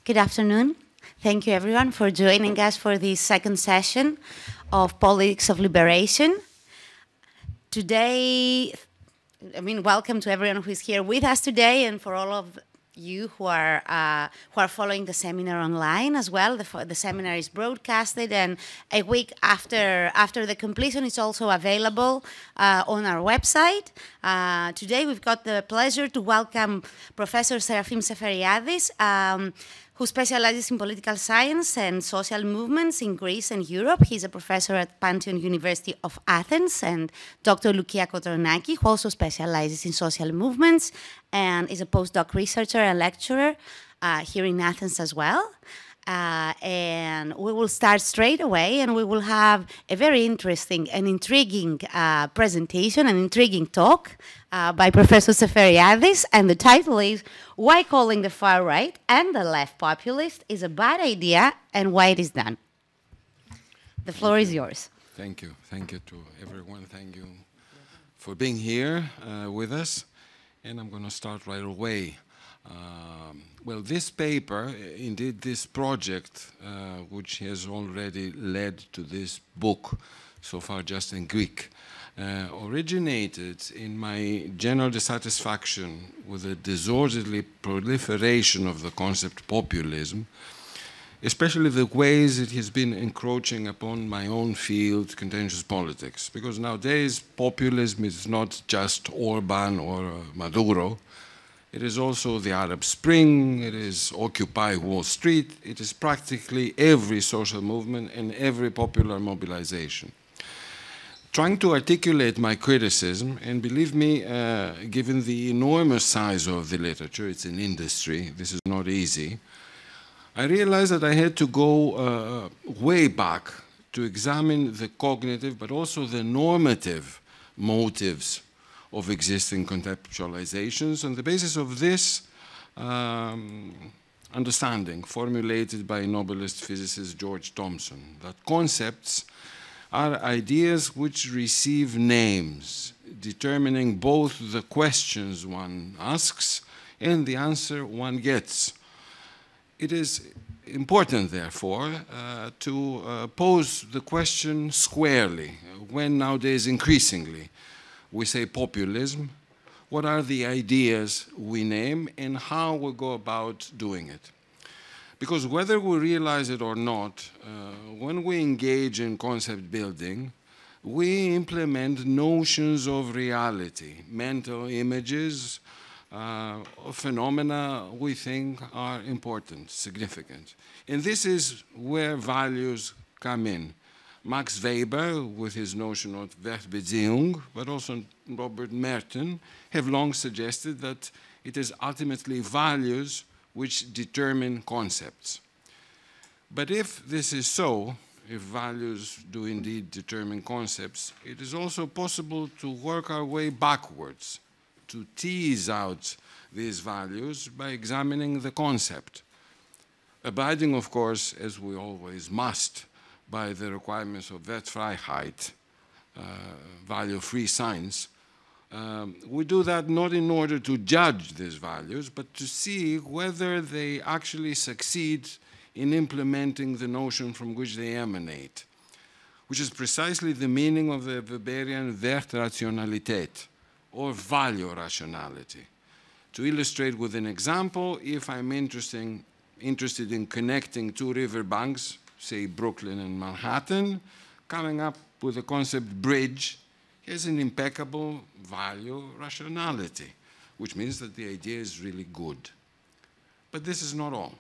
Good afternoon. Thank you everyone for joining us for this second session of Politics of Liberation. Today, welcome to everyone who is here with us today, and for all of you who are following the seminar online as well. The seminar is broadcasted, and a week after the completion, it's also available on our website. Today, we've got the pleasure to welcome Professor Seraphim Seferiades, who specializes in political science and social movements in Greece and Europe. He's a professor at Pantheon University of Athens, and Dr. Loukia Kotronaki, who also specializes in social movements and is a postdoc researcher and lecturer here in Athens as well. And we will start straight away, and we will have a very interesting and intriguing presentation, an intriguing talk by Professor Seferiades, and the title is "Why Calling the Far Right and the Left Populist is a Bad Idea and Why It Is Done." The floor is yours. Thank you. Thank you to everyone. Thank you for being here with us. And I'm going to start right away. Well, this paper, indeed this project, which has already led to this book, so far just in Greek, originated in my general dissatisfaction with the disorderly proliferation of the concept populism, especially the ways it has been encroaching upon my own field, contentious politics. Because nowadays, populism is not just Orban or Maduro. It is also the Arab Spring, it is Occupy Wall Street, it is practically every social movement and every popular mobilization. Trying to articulate my criticism, and believe me, given the enormous size of the literature, it's an industry, this is not easy, I realized that I had to go way back to examine the cognitive but also the normative motives of existing conceptualizations on the basis of this understanding formulated by Nobelist physicist George Thomson, that concepts are ideas which receive names, determining both the questions one asks and the answer one gets. It is important, therefore, to pose the question squarely, when nowadays increasingly we say populism, what are the ideas we name and how we go about doing it. Because whether we realize it or not, when we engage in concept building, we implement notions of reality, mental images, phenomena we think are important, significant. And this is where values come in. Max Weber, with his notion of Weltbeziehung, but also Robert Merton, have long suggested that it is ultimately values which determine concepts. But if this is so, if values do indeed determine concepts, it is also possible to work our way backwards, to tease out these values by examining the concept, abiding, of course, as we always must, by the requirements of Wertfreiheit, value-free science. We do that not in order to judge these values, but to see whether they actually succeed in implementing the notion from which they emanate, which is precisely the meaning of the Weberian Wertrationalität, or value rationality. To illustrate with an example, if I'm interested in connecting two riverbanks, say Brooklyn and Manhattan, coming up with the concept bridge has an impeccable value rationality, which means that the idea is really good. But this is not all.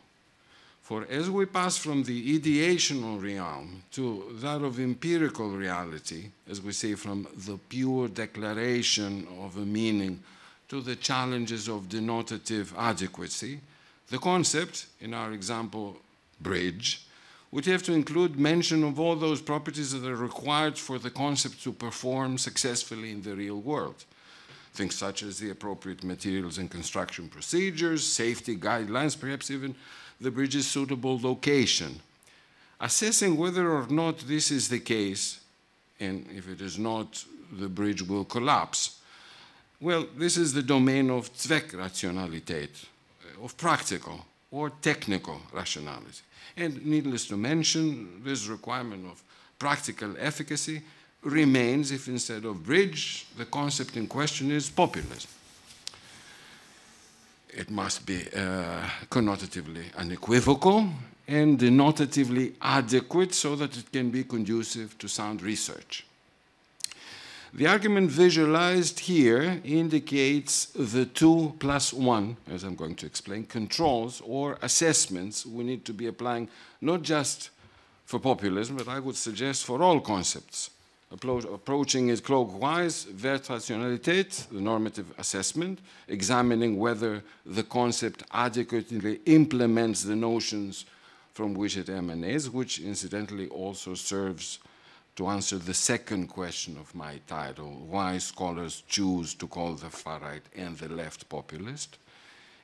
For as we pass from the ideational realm to that of empirical reality, as we say, from the pure declaration of a meaning to the challenges of denotative adequacy, the concept, in our example, bridge, would have to include mention of all those properties that are required for the concept to perform successfully in the real world. Things such as the appropriate materials and construction procedures, safety guidelines, perhaps even the bridge's suitable location. Assessing whether or not this is the case, and if it is not, the bridge will collapse. Well, this is the domain of Zweckrationalität, of practical, or technical rationality. And needless to mention, this requirement of practical efficacy remains if instead of bridge, the concept in question is populism. It must be connotatively unequivocal and denotatively adequate so that it can be conducive to sound research. The argument visualized here indicates the 2+1, as I'm going to explain, controls or assessments we need to be applying not just for populism, but I would suggest for all concepts. Approaching it clockwise, Wertrationalität, the normative assessment, examining whether the concept adequately implements the notions from which it emanates, which incidentally also serves to answer the second question of my title, why scholars choose to call the far right and the left populist.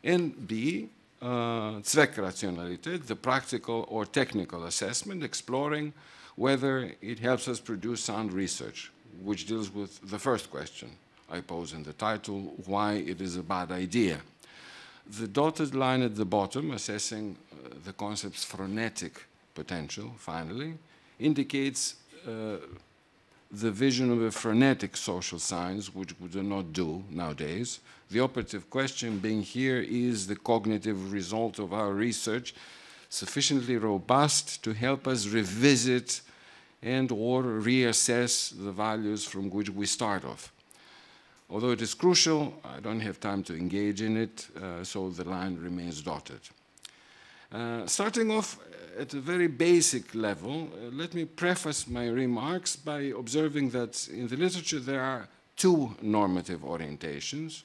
And B, Zweckrationalität, the practical or technical assessment, exploring whether it helps us produce sound research, which deals with the first question I pose in the title, why it is a bad idea. The dotted line at the bottom, assessing the concept's phronetic potential, finally, indicates the vision of a frenetic social science, which we do not do nowadays. The operative question being here, is the cognitive result of our research sufficiently robust to help us revisit and or reassess the values from which we start off? Although it is crucial, I don't have time to engage in it, so the line remains dotted. Starting off at a very basic level, let me preface my remarks by observing that in the literature there are two normative orientations,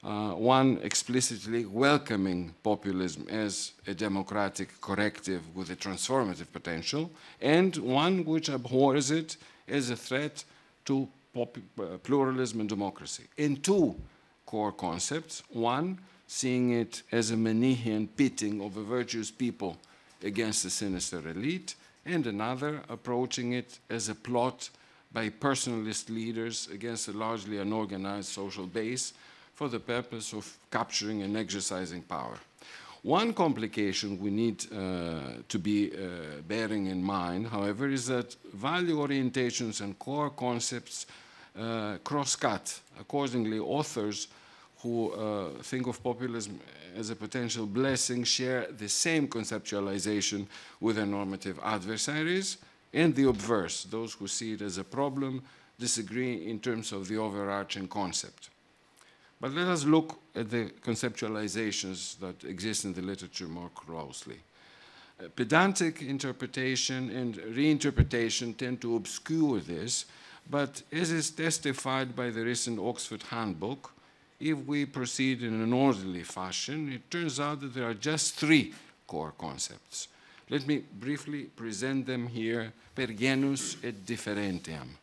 one explicitly welcoming populism as a democratic corrective with a transformative potential, and one which abhors it as a threat to pluralism and democracy. In two core concepts, one seeing it as a Manichean pitting of a virtuous people against a sinister elite, and another approaching it as a plot by personalist leaders against a largely unorganized social base for the purpose of capturing and exercising power. One complication we need to be bearing in mind, however, is that value orientations and core concepts cross-cut. Accordingly, authors who think of populism as a potential blessing share the same conceptualization with their normative adversaries, and the obverse, those who see it as a problem, disagree in terms of the overarching concept. But let us look at the conceptualizations that exist in the literature more closely. Pedantic interpretation and reinterpretation tend to obscure this, but as is testified by the recent Oxford Handbook, if we proceed in an orderly fashion, it turns out that there are just three core concepts. Let me briefly present them here per genus et differentiam.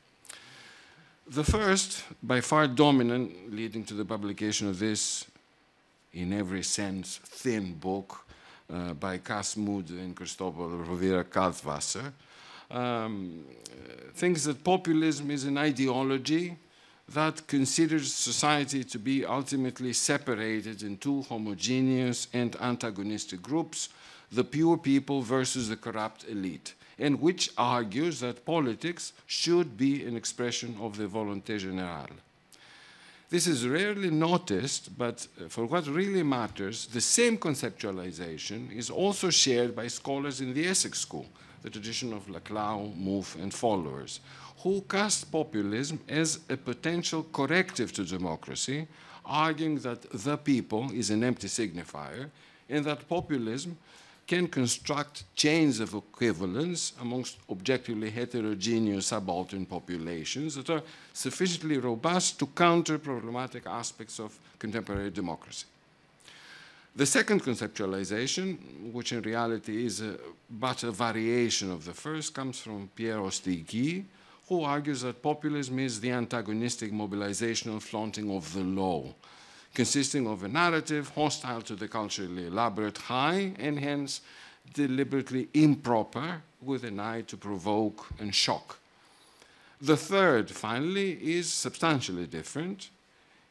The first, by far dominant, leading to the publication of this, in every sense, thin book by Cas Mood and Cristobal Rovira Kaltwasser, thinks that populism is an ideology that considers society to be ultimately separated in two homogeneous and antagonistic groups, the pure people versus the corrupt elite, and which argues that politics should be an expression of the volonté générale. This is rarely noticed, but for what really matters, the same conceptualization is also shared by scholars in the Essex School, the tradition of Laclau, Mouffe, and followers, who cast populism as a potential corrective to democracy, arguing that the people is an empty signifier, and that populism can construct chains of equivalence amongst objectively heterogeneous subaltern populations that are sufficiently robust to counter problematic aspects of contemporary democracy. The second conceptualization, which in reality is but a variation of the first, comes from Pierre Ostigui, who argues that populism is the antagonistic mobilizational flaunting of the law, consisting of a narrative hostile to the culturally elaborate high and hence deliberately improper with an eye to provoke and shock. The third, finally, is substantially different.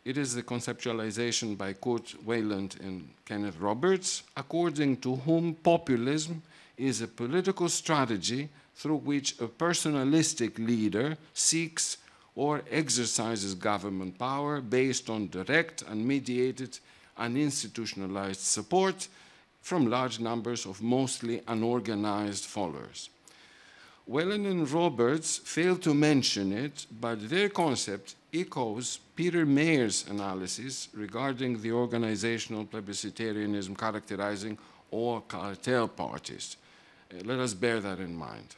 It is the conceptualization by Kurt Wayland and Kenneth Roberts, according to whom populism is a political strategy through which a personalistic leader seeks or exercises government power based on direct, unmediated, uninstitutionalized support from large numbers of mostly unorganized followers. Whelan and Roberts fail to mention it, but their concept echoes Peter Mayer's analysis regarding the organizational plebiscitarianism characterizing all cartel parties. Let us bear that in mind.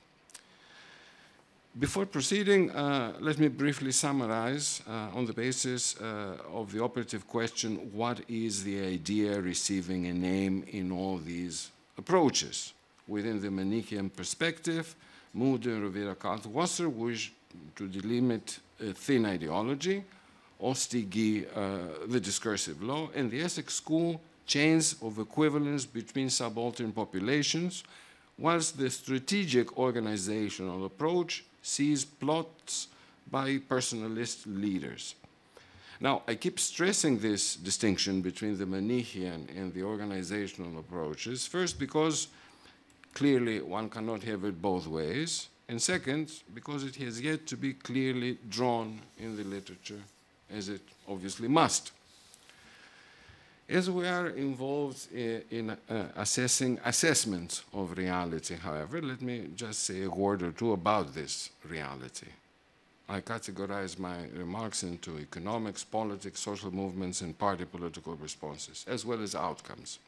Before proceeding, let me briefly summarize on the basis of the operative question, what is the idea receiving a name in all these approaches? Within the Manichaean perspective, Mood and Rovira-Karlsruhe wish to delimit a thin ideology, Ostigi, the discursive law, and the Essex school, chains of equivalence between subaltern populations, whilst the strategic organizational approach sees plots by personalist leaders. Now, I keep stressing this distinction between the Manichaean and the organizational approaches, first because clearly one cannot have it both ways, and second, because it has yet to be clearly drawn in the literature, as it obviously must. As we are involved in assessing assessments of reality, however, let me just say a word or two about this reality. I categorize my remarks into economics, politics, social movements, and party political responses, as well as outcomes.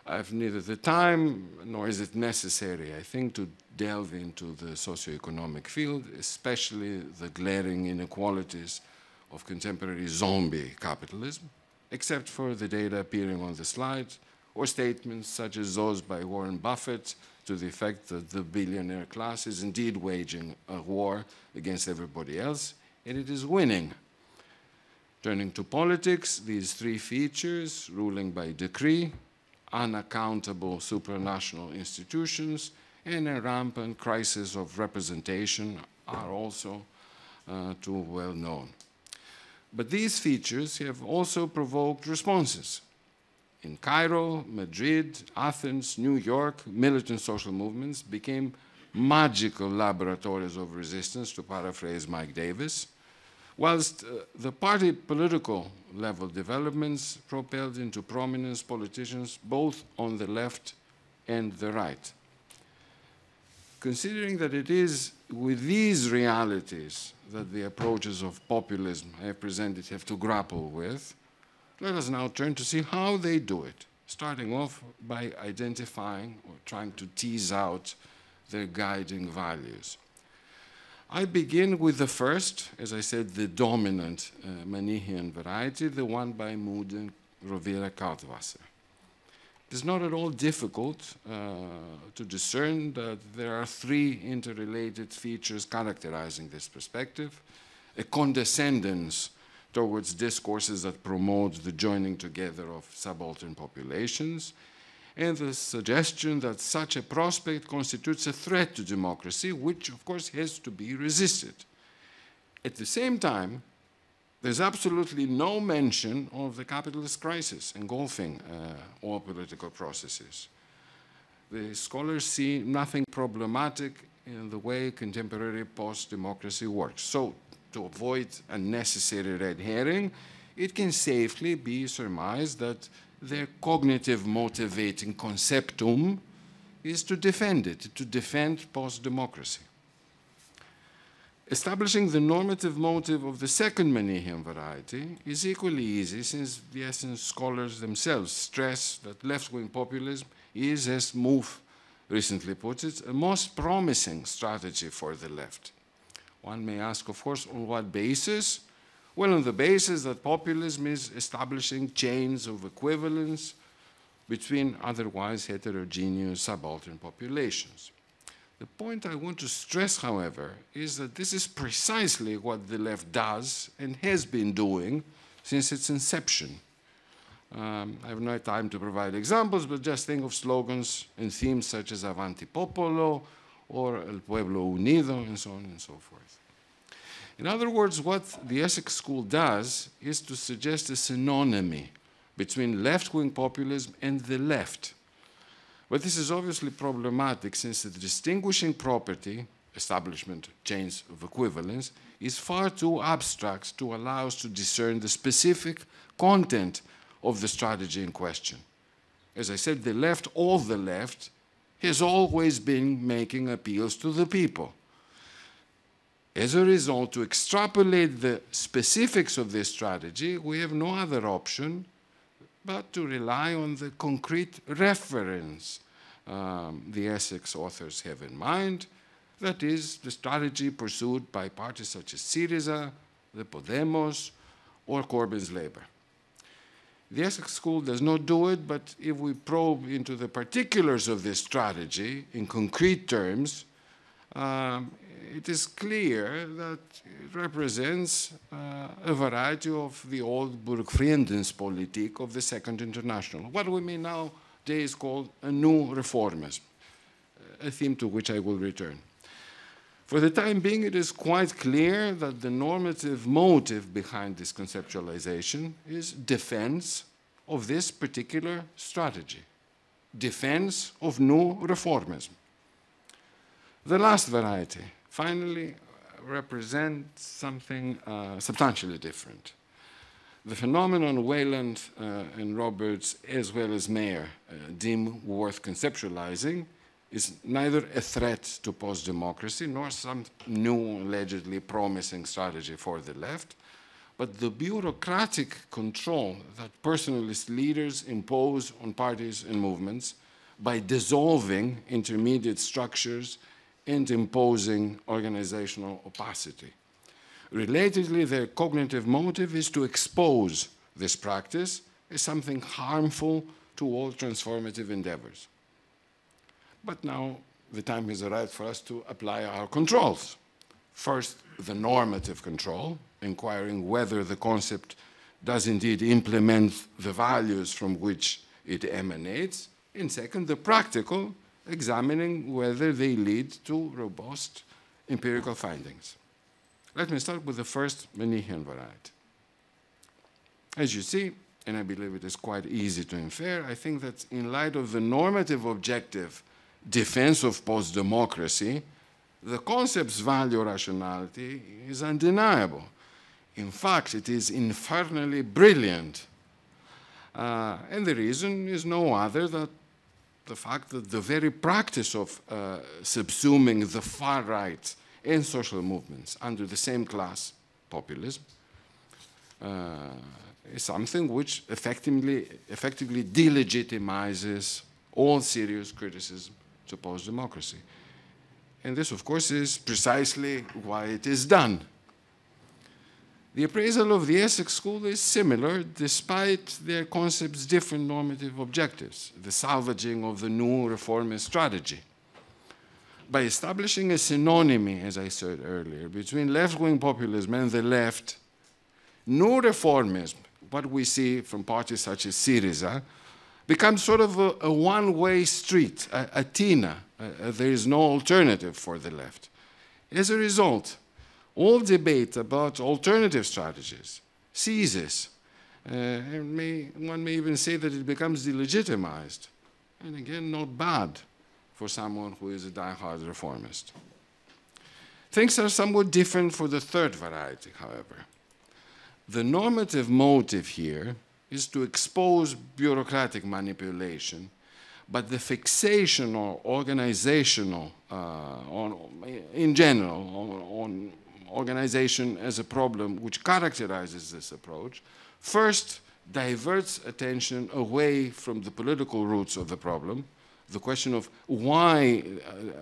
I have neither the time nor is it necessary, I think, to delve into the socioeconomic field, especially the glaring inequalities of contemporary zombie capitalism, except for the data appearing on the slide, or statements such as those by Warren Buffett to the effect that the billionaire class is indeed waging a war against everybody else, and it is winning. Turning to politics, these three features, ruling by decree, unaccountable supranational institutions, and a rampant crisis of representation are also too well known. But these features have also provoked responses. In Cairo, Madrid, Athens, New York, militant social movements became magical laboratories of resistance, to paraphrase Mike Davis, whilst the party political level developments propelled into prominence politicians both on the left and the right. Considering that it is with these realities that the approaches of populism I have presented have to grapple with, let us now turn to see how they do it, starting off by identifying or trying to tease out their guiding values. I begin with the first, as I said, the dominant Manichaean variety, the one by Mood and Rovira-Karlsruhe. It is not at all difficult to discern that there are three interrelated features characterizing this perspective: a condescendence towards discourses that promote the joining together of subaltern populations, and the suggestion that such a prospect constitutes a threat to democracy, which, of course, has to be resisted. At the same time, there's absolutely no mention of the capitalist crisis engulfing all political processes. The scholars see nothing problematic in the way contemporary post-democracy works. So, to avoid unnecessary red herring, it can safely be surmised that their cognitive motivating conceptum is to defend it, to defend post-democracy. Establishing the normative motive of the second Manichaean variety is equally easy, since the essence scholars themselves stress that left-wing populism is, as Mouffe recently puts it, a most promising strategy for the left. One may ask, of course, on what basis? Well, on the basis that populism is establishing chains of equivalence between otherwise heterogeneous subaltern populations. The point I want to stress, however, is that this is precisely what the left does and has been doing since its inception. I have no time to provide examples, but just think of slogans and themes such as Avanti Popolo or El Pueblo Unido, and so on and so forth. In other words, what the Essex School does is to suggest a synonymy between left-wing populism and the left. But this is obviously problematic since the distinguishing property, establishment chains of equivalence, is far too abstract to allow us to discern the specific content of the strategy in question. As I said, the left, all the left, has always been making appeals to the people. As a result, to extrapolate the specifics of this strategy, we have no other option but to rely on the concrete reference the Essex authors have in mind, that is, the strategy pursued by parties such as Syriza, the Podemos, or Corbyn's Labour. The Essex School does not do it, but if we probe into the particulars of this strategy in concrete terms, it is clear that it represents a variety of the old Burgfriedenspolitik of the Second International, what we may nowadays call a new reformism, a theme to which I will return. For the time being, it is quite clear that the normative motive behind this conceptualization is defense of this particular strategy, defense of new reformism. The last variety, finally, represents something substantially different. The phenomenon Wayland and Roberts, as well as Mayer, deem worth conceptualizing is neither a threat to post-democracy nor some new, allegedly promising strategy for the left, but the bureaucratic control that personalist leaders impose on parties and movements by dissolving intermediate structures and imposing organizational opacity. Relatedly, their cognitive motive is to expose this practice as something harmful to all transformative endeavors. But now the time has arrived for us to apply our controls. First, the normative control, inquiring whether the concept does indeed implement the values from which it emanates. And second, the practical, examining whether they lead to robust empirical findings. Let me start with the first Manichean variety. As you see, and I believe it is quite easy to infer, I think that in light of the normative objective defense of post-democracy, the concept's value rationality is undeniable. In fact, it is infernally brilliant. And the reason is no other than the fact that the very practice of subsuming the far right and social movements under the same class, populism, is something which effectively delegitimizes all serious criticism to post-democracy. And this, of course, is precisely why it is done. The appraisal of the Essex School is similar, despite their concept's different normative objectives, the salvaging of the new reformist strategy. By establishing a synonymy, as I said earlier, between left-wing populism and the left, new reformism, what we see from parties such as Syriza, becomes sort of a one-way street, a TINA. There is no alternative for the left. As a result, all debate about alternative strategies ceases. One may even say that it becomes delegitimized. And again, not bad for someone who is a die-hard reformist. Things are somewhat different for the third variety, however. The normative motive here is to expose bureaucratic manipulation, but the fixation or organizational, in general, on organization as a problem which characterizes this approach, first diverts attention away from the political roots of the problem, the question of why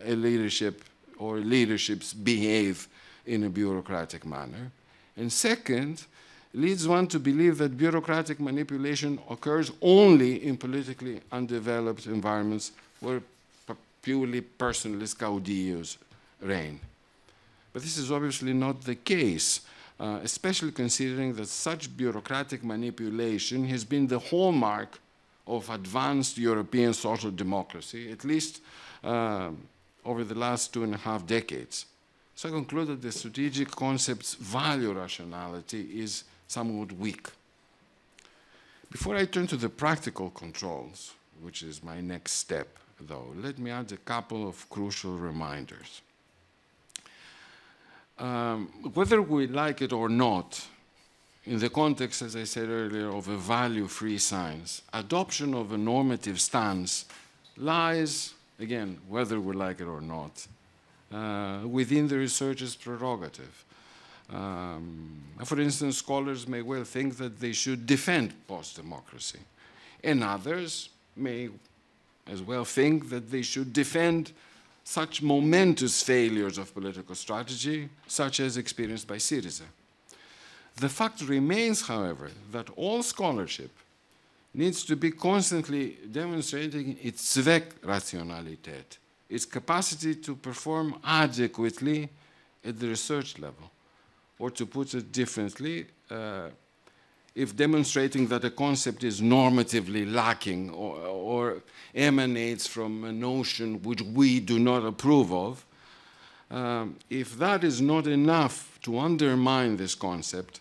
a leadership or leaderships behave in a bureaucratic manner, and second, leads one to believe that bureaucratic manipulation occurs only in politically undeveloped environments where purely personalist caudillos reign. But this is obviously not the case, especially considering that such bureaucratic manipulation has been the hallmark of advanced European social democracy, at least over the last 2.5 decades. So I conclude that the strategic concept's value rationality is somewhat weak. Before I turn to the practical controls, which is my next step, though, let me add a couple of crucial reminders. Whether we like it or not, in the context, as I said earlier, of a value-free science, adoption of a normative stance lies, again, whether we like it or not, within the researcher's prerogative. For instance, scholars may well think that they should defend post-democracy, and others may as well think that they should defend such momentous failures of political strategy, such as experienced by Syriza. The fact remains, however, that all scholarship needs to be constantly demonstrating its Zweckrationalität, its capacity to perform adequately at the research level. Or to put it differently, if demonstrating that a concept is normatively lacking or emanates from a notion which we do not approve of, if that is not enough to undermine this concept,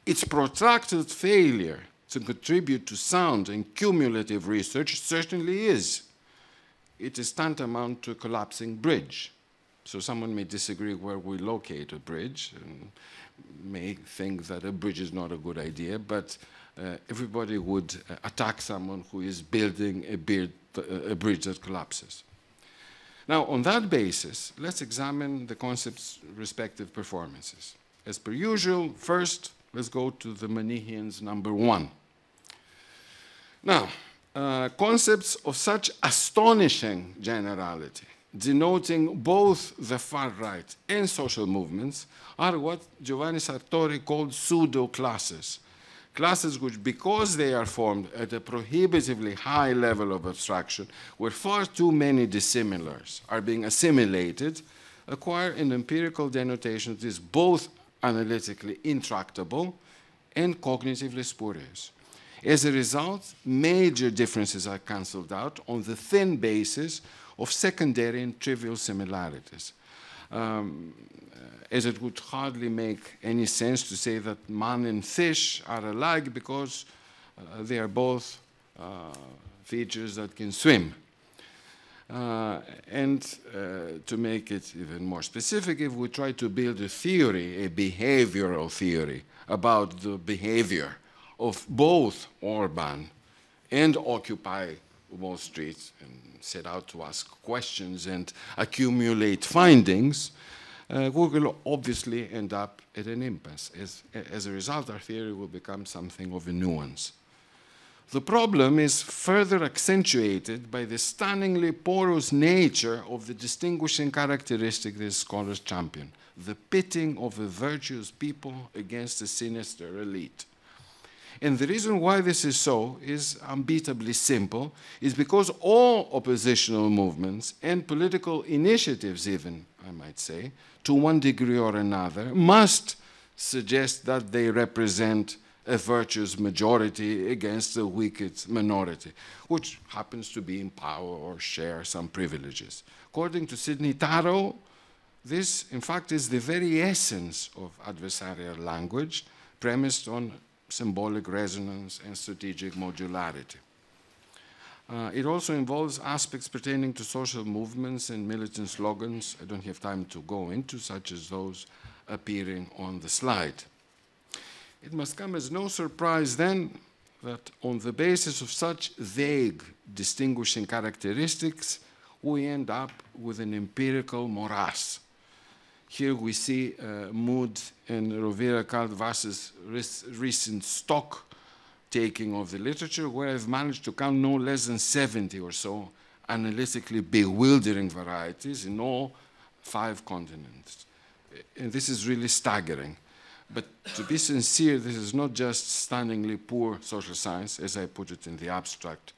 its protracted failure to contribute to sound and cumulative research certainly is. It is tantamount to a collapsing bridge. So someone may disagree where we locate a bridge and may think that a bridge is not a good idea, but everybody would attack someone who is building a bridge that collapses. Now, on that basis, let's examine the concept's respective performances. As per usual, first, let's go to the Manicheans number 1. Now, concepts of such astonishing generality, denoting both the far right and social movements, are what Giovanni Sartori called pseudo-classes. Classes which, because they are formed at a prohibitively high level of abstraction, where far too many dissimilars are being assimilated, acquire an empirical denotation that is both analytically intractable and cognitively spurious. As a result, major differences are cancelled out on the thin basis of secondary and trivial similarities. As it would hardly make any sense to say that man and fish are alike because they are both features that can swim. To make it even more specific, if we try to build a theory, a behavioral theory, about the behavior of both Orban and Occupy Wall Street, and set out to ask questions and accumulate findings, we will obviously end up at an impasse. As a result, our theory will become something of a nuance. The problem is further accentuated by the stunningly porous nature of the distinguishing characteristic these scholars champion, the pitting of a virtuous people against a sinister elite. And the reason why this is so is unbeatably simple, is because all oppositional movements and political initiatives even, I might say, to one degree or another, must suggest that they represent a virtuous majority against a wicked minority, which happens to be in power or share some privileges. According to Sidney Taro, this, in fact, is the very essence of adversarial language, premised on symbolic resonance and strategic modularity. It also involves aspects pertaining to social movements and militant slogans I don't have time to go into, such as those appearing on the slide. It must come as no surprise then that on the basis of such vague distinguishing characteristics, we end up with an empirical morass. Here we see Mood and Rovira Caldvass's recent stock taking of the literature, where I've managed to count no less than 70 or so analytically bewildering varieties in all 5 continents. And this is really staggering. But to be sincere, this is not just stunningly poor social science, as I put it in the abstract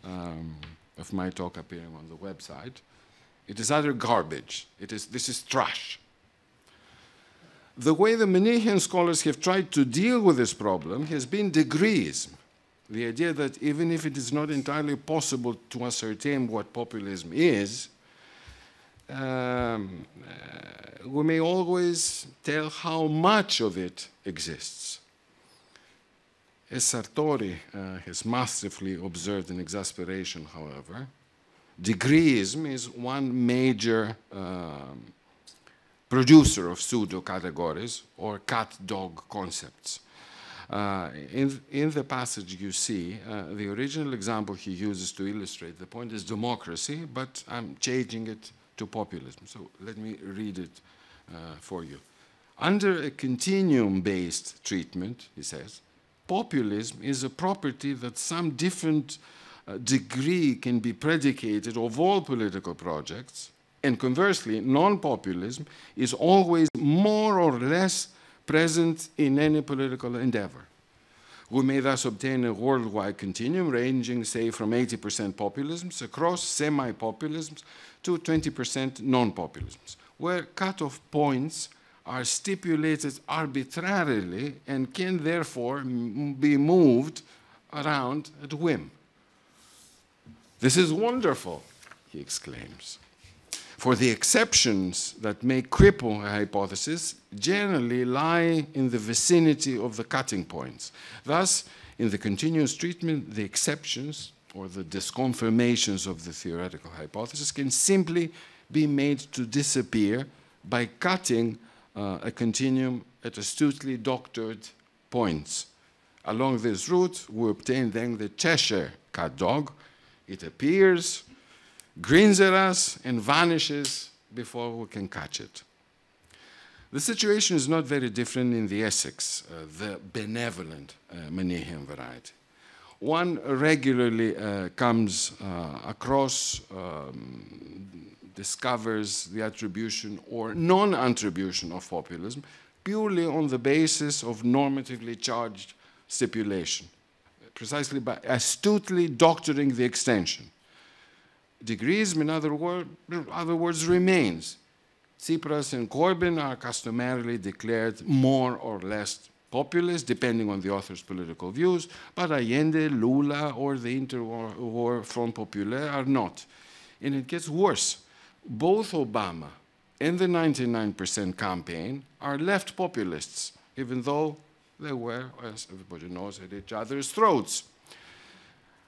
of my talk appearing on the website. It is utter garbage. This is trash. The way the Manichean scholars have tried to deal with this problem has been degrees. The idea that even if it is not entirely possible to ascertain what populism is, we may always tell how much of it exists. As Sartori has masterfully observed in Exasperation, however, degreeism is one major producer of pseudo-categories or cat-dog concepts. In the passage you see, the original example he uses to illustrate the point is democracy, but I'm changing it to populism. So let me read it for you. Under a continuum-based treatment, he says, populism is a property that some different degree can be predicated of all political projects, and conversely, non-populism is always more or less present in any political endeavor. We may thus obtain a worldwide continuum ranging, say, from 80% populisms across semi-populisms to 20% non-populisms, where cutoff points are stipulated arbitrarily and can therefore be moved around at whim. This is wonderful, he exclaims. For the exceptions that may cripple a hypothesis generally lie in the vicinity of the cutting points. Thus, in the continuous treatment, the exceptions or the disconfirmations of the theoretical hypothesis can simply be made to disappear by cutting a continuum at astutely doctored points. Along this route, we obtain then the Cheshire cat dog. It appears, grins at us, and vanishes before we can catch it. The situation is not very different in the Essex, the benevolent Manichean variety. One regularly comes across, discovers the attribution or non-attribution of populism purely on the basis of normatively charged stipulation, precisely by astutely doctoring the extension. Degreeism, in other words, remains. Tsipras and Corbyn are customarily declared more or less populist, depending on the author's political views, but Allende, Lula, or the interwar Front Populaire are not. And it gets worse. Both Obama and the 99% campaign are left populists, even though they were, as everybody knows, at each other's throats.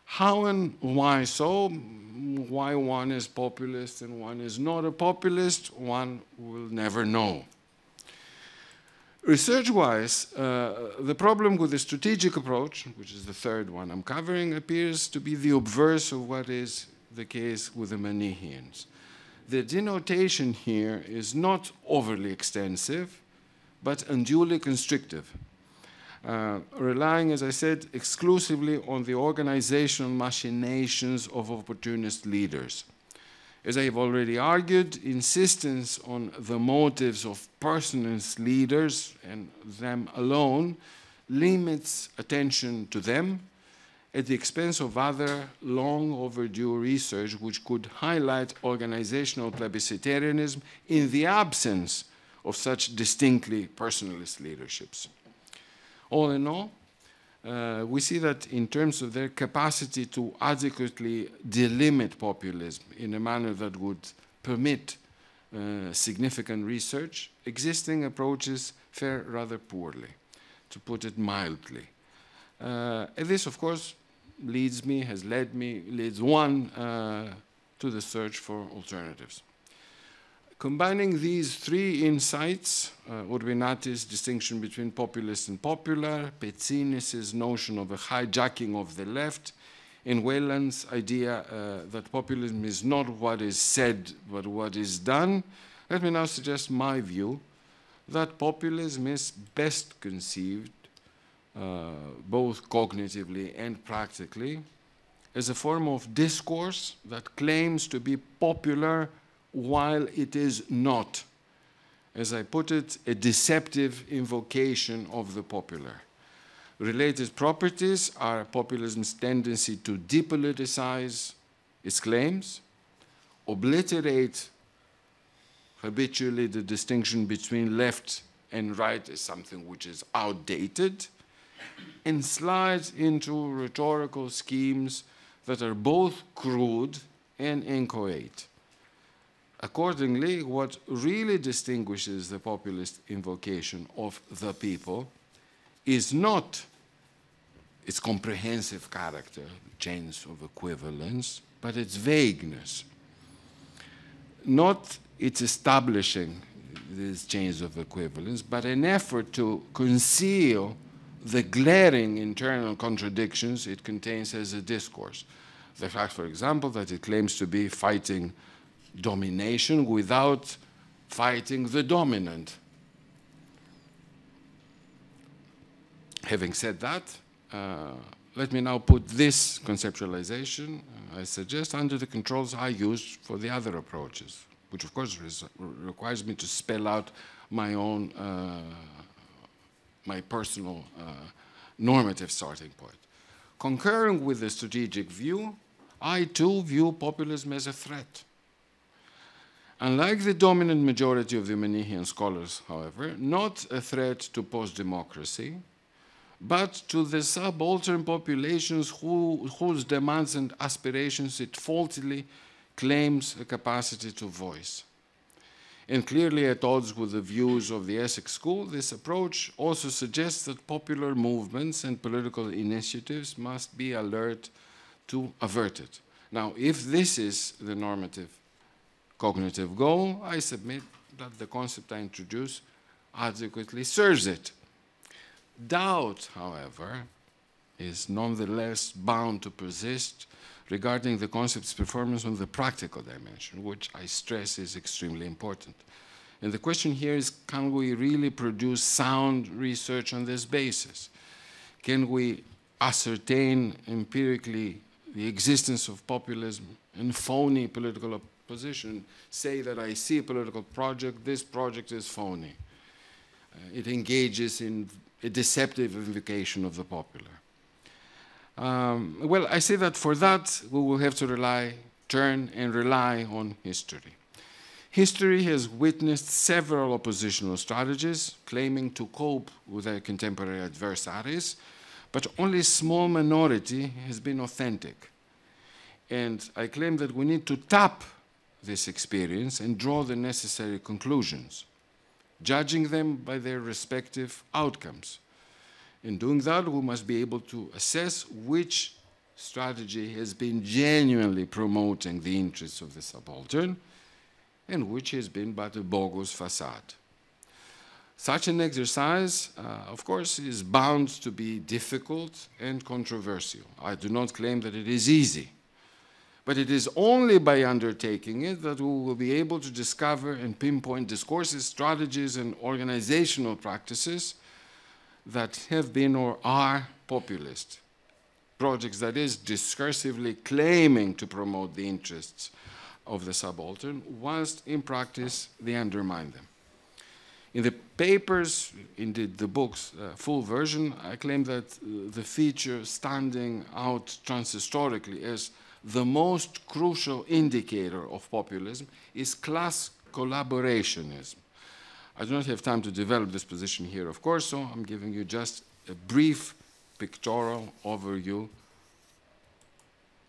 How and why so? Why one is populist and one is not a populist, one will never know. Research-wise, the problem with the strategic approach, which is the third one I'm covering, appears to be the obverse of what is the case with the Manicheans. The denotation here is not overly extensive, but unduly constrictive. Relying, as I said, exclusively on the organizational machinations of opportunist leaders. As I have already argued, insistence on the motives of personalist leaders and them alone limits attention to them at the expense of other long overdue research which could highlight organizational plebiscitarianism in the absence of such distinctly personalist leaderships. All in all, we see that in terms of their capacity to adequately delimit populism in a manner that would permit significant research, existing approaches fare rather poorly, to put it mildly. And this, of course, leads one to the search for alternatives. Combining these three insights, Urbinati's distinction between populist and popular, Petzinis's notion of a hijacking of the left, and Whelan's idea that populism is not what is said, but what is done, let me now suggest my view that populism is best conceived, both cognitively and practically, as a form of discourse that claims to be popular while it is not, as I put it, a deceptive invocation of the popular. Related properties are populism's tendency to depoliticize its claims, obliterate habitually the distinction between left and right as something which is outdated, and slide into rhetorical schemes that are both crude and inchoate. Accordingly, what really distinguishes the populist invocation of the people is not its comprehensive character, chains of equivalence, but its vagueness. Not its establishing these chains of equivalence, but an effort to conceal the glaring internal contradictions it contains as a discourse. The fact, for example, that it claims to be fighting domination without fighting the dominant. Having said that, let me now put this conceptualization, I suggest, under the controls I used for the other approaches, which of course requires me to spell out my own, my personal normative starting point. Concurring with the strategic view, I too view populism as a threat. Unlike the dominant majority of the Manichaean scholars, however, not a threat to post-democracy, but to the subaltern populations whose demands and aspirations it faultily claims a capacity to voice. And clearly at odds with the views of the Essex school, this approach also suggests that popular movements and political initiatives must be alert to avert it. Now, if this is the normative cognitive goal, I submit that the concept I introduce adequately serves it. Doubt, however, is nonetheless bound to persist regarding the concept's performance on the practical dimension, which I stress is extremely important. And the question here is, can we really produce sound research on this basis? Can we ascertain empirically the existence of populism and phony political opposition, say that I see a political project, this project is phony. It engages in a deceptive invocation of the popular. Well, I say that for that, we will have to turn and rely on history. History has witnessed several oppositional strategies claiming to cope with their contemporary adversaries, but only a small minority has been authentic. And I claim that we need to tap this experience and draw the necessary conclusions, judging them by their respective outcomes. In doing that, we must be able to assess which strategy has been genuinely promoting the interests of the subaltern and which has been but a bogus facade. Such an exercise, of course, is bound to be difficult and controversial. I do not claim that it is easy, but it is only by undertaking it that we will be able to discover and pinpoint discourses, strategies, and organizational practices that have been or are populist. Projects, that is, discursively claiming to promote the interests of the subaltern, whilst in practice they undermine them. In the papers, indeed the book's full version, I claim that the feature standing out transhistorically as the most crucial indicator of populism is class collaborationism. I do not have time to develop this position here, of course, so I'm giving you just a brief pictorial overview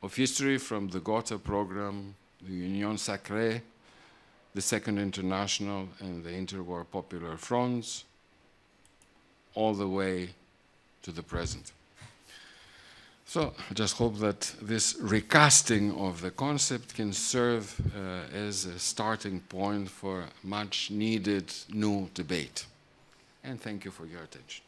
of history from the Gotha program, the Union Sacrée, the Second International, and the Interwar Popular Fronts, all the way to the present. So I just hope that this recasting of the concept can serve as a starting point for much needed new debate. And thank you for your attention.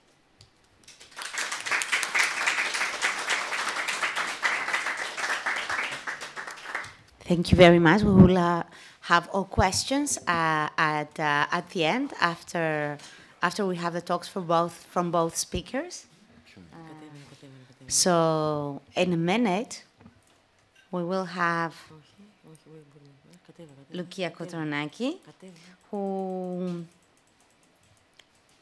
Thank you very much. We will have all questions at the end after we have the talks from both speakers. So in a minute, we will have Loukia Kotronaki, who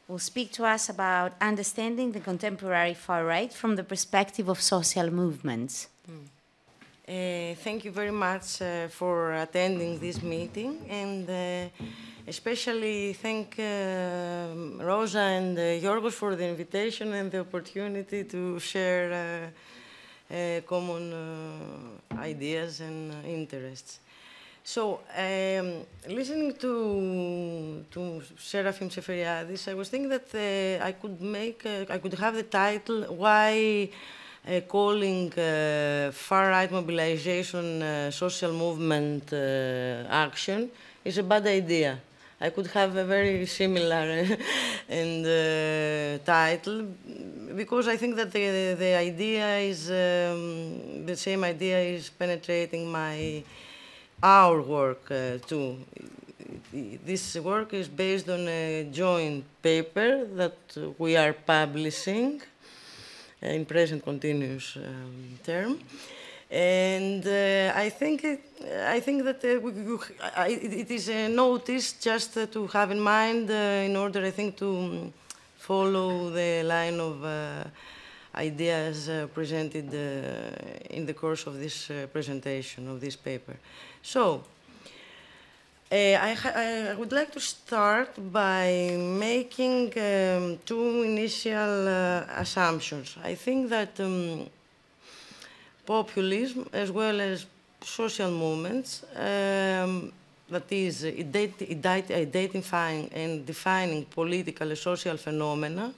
will speak to us about understanding the contemporary far right from the perspective of social movements. Thank you very much for attending this meeting, and especially thank Rosa and Yorgos for the invitation and the opportunity to share common ideas and interests. So, listening to Seraphim Seferiades, I was thinking that I could have the title, Why Calling Far-Right Mobilization Social Movement Action is a Bad Idea. I could have a very similar title, because I think that the idea is, the same idea is penetrating our work too. This work is based on a joint paper that we are publishing in present continuous term. And I think that it is a notice just to have in mind in order, I think, to follow the line of ideas presented in the course of this presentation of this paper. So, I would like to start by making two initial assumptions. I think that populism, as well as social movements, that is identifying and defining political and social phenomena,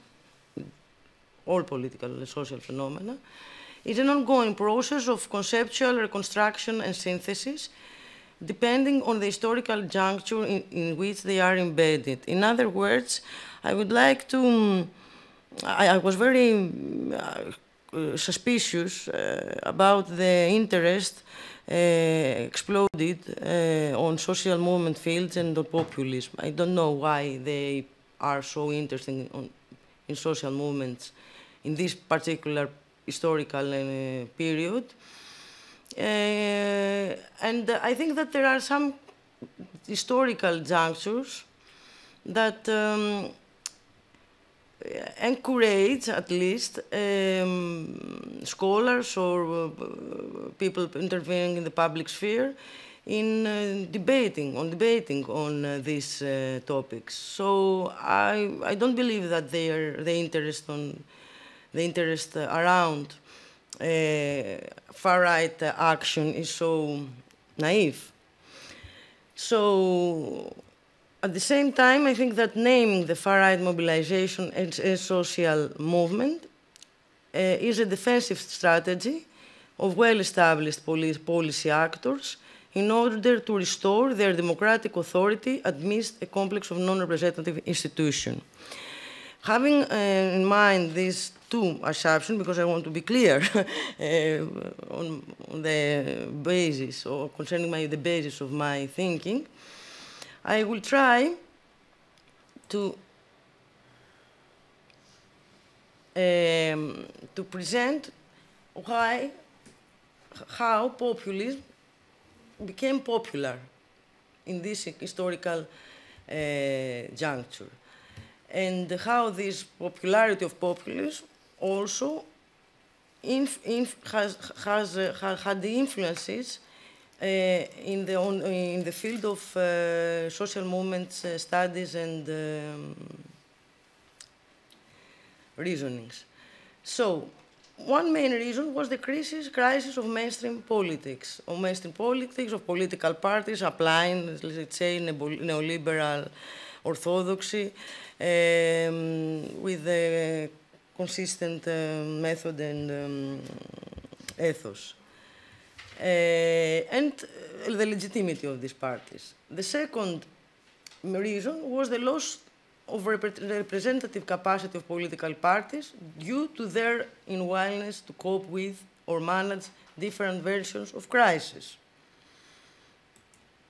all political and social phenomena, is an ongoing process of conceptual reconstruction and synthesis, depending on the historical juncture in which they are embedded. In other words, I would like to, I was very suspicious about the interest exploded on social movement fields and on populism. I don't know why they are so interested in social movements in this particular historical period. And I think that there are some historical junctures that encourage, at least, scholars or people intervening in the public sphere in debating on these topics. So I don't believe that the interest around far-right action is so naive. So, at the same time, I think that naming the far-right mobilization as a social movement is a defensive strategy of well-established policy actors in order to restore their democratic authority amidst a complex of non-representative institutions. Having in mind these two assumptions, because I want to be clear on the basis, or concerning the basis of my thinking, I will try to present how populism became popular in this historical juncture, and how this popularity of populism also has had the influences in the field of social movements studies and reasonings. So, one main reason was the crisis of mainstream politics, of political parties applying, let's say, neoliberal orthodoxy with a consistent method and ethos, and the legitimacy of these parties. The second reason was the loss of representative capacity of political parties due to their unwillingness to cope with or manage different versions of crisis.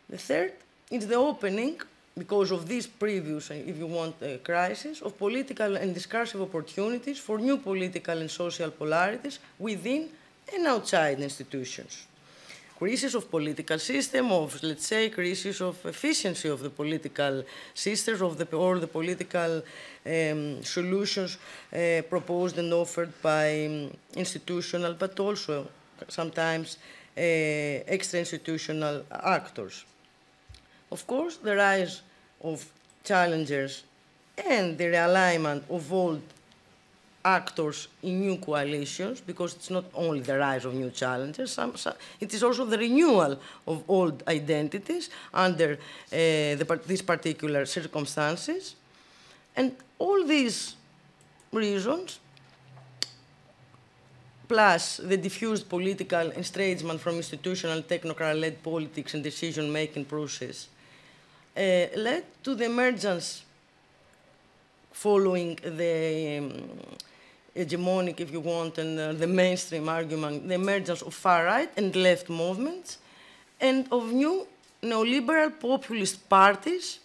The third is the opening, because of this previous, if you want, crisis, of political and discursive opportunities for new political and social polarities within and outside institutions. Crisis of political system, of, let's say, crisis of efficiency of the political systems, or the political solutions proposed and offered by institutional, but also sometimes extra-institutional actors. Of course, the rise of challengers and the realignment of old actors in new coalitions, because it's not only the rise of new challenges, it is also the renewal of old identities under these particular circumstances. And all these reasons, plus the diffused political estrangement from institutional technocrat-led politics and decision-making process, led to the emergence, following the hegemonic, if you want, and the mainstream argument, the emergence of far-right and left movements, and of new neoliberal populist parties,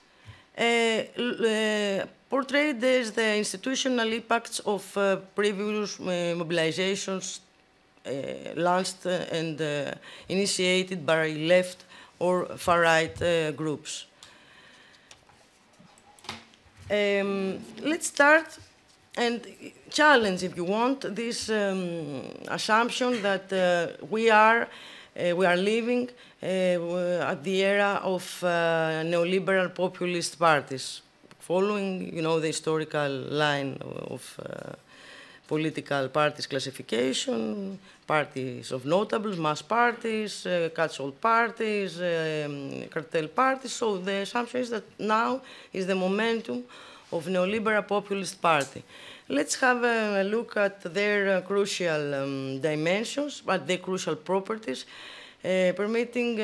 portrayed as the institutional impacts of previous mobilizations launched and initiated by left or far-right groups. Let's start and challenge, if you want, this assumption that we are living at the era of neoliberal populist parties, following, the historical line of political parties classification, parties of notables, mass parties, catch-all parties, cartel parties. So the assumption is that now is the momentum of neoliberal populist party. Let's have a look at their crucial dimensions, but their crucial properties, permitting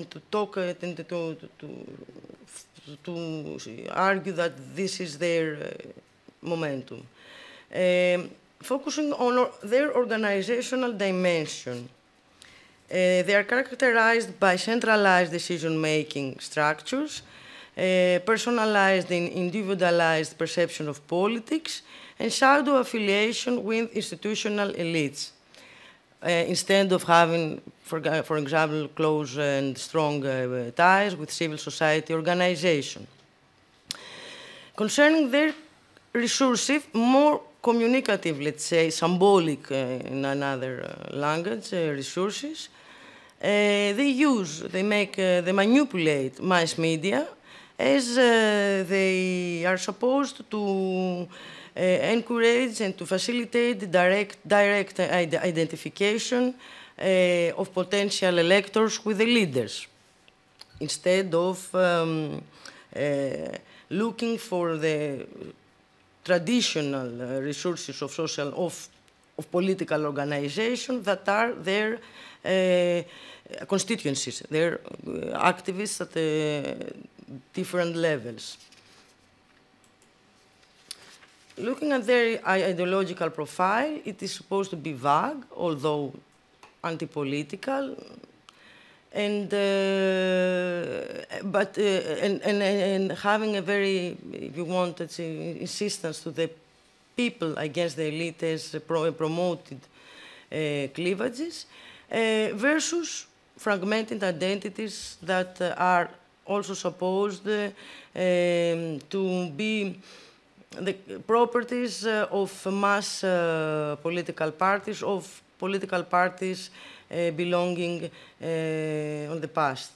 to talk and to argue that this is their momentum. Focusing on their organizational dimension, they are characterized by centralized decision-making structures, personalized and individualized perception of politics, and shadow affiliation with institutional elites, instead of having, for example, close and strong ties with civil society organization. Concerning their resursive, more communicative, let's say, symbolic in another language, resources, they manipulate mass media as they are supposed to encourage and to facilitate direct identification of potential electors with the leaders, instead of looking for the traditional resources of political organization that are their constituencies, their activists at different levels. Looking at their ideological profile, it is supposed to be vague, although anti-political, and having a very, if you want, insistence to the people against the elite as promoted cleavages, versus fragmented identities that are also supposed to be the properties of mass political parties, of political parties belonging on the past.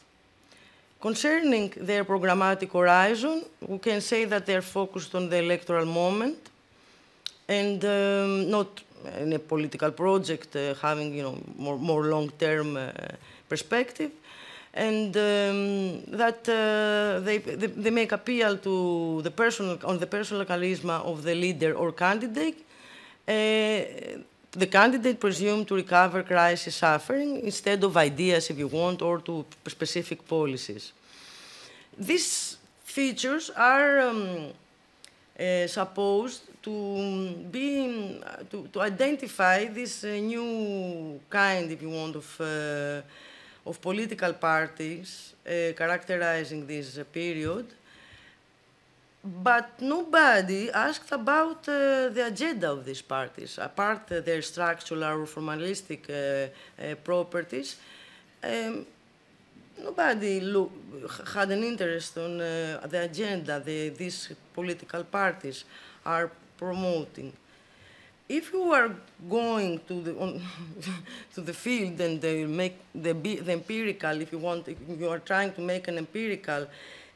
Concerning their programmatic horizon, we can say that they are focused on the electoral moment and not in a political project having more long-term perspective, and that they make appeal to the personal charisma of the leader or candidate. The candidate presumed to recover crisis suffering instead of ideas, if you want, or to specific policies. These features are supposed to be to identify this new kind, if you want, of political parties characterizing this period. But nobody asked about the agenda of these parties, apart their structural or formalistic properties. Nobody had an interest on the agenda these political parties are promoting. If you are going to the field and they make the empirical, if you want, if you are trying to make an empirical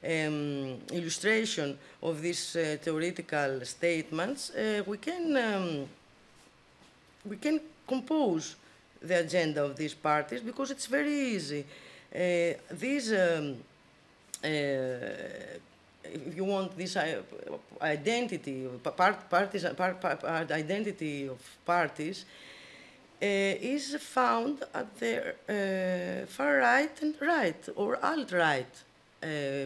illustration of these theoretical statements, we can we can compose the agenda of these parties because it's very easy. These, if you want, this identity, identity of parties is found at the far right and right or alt-right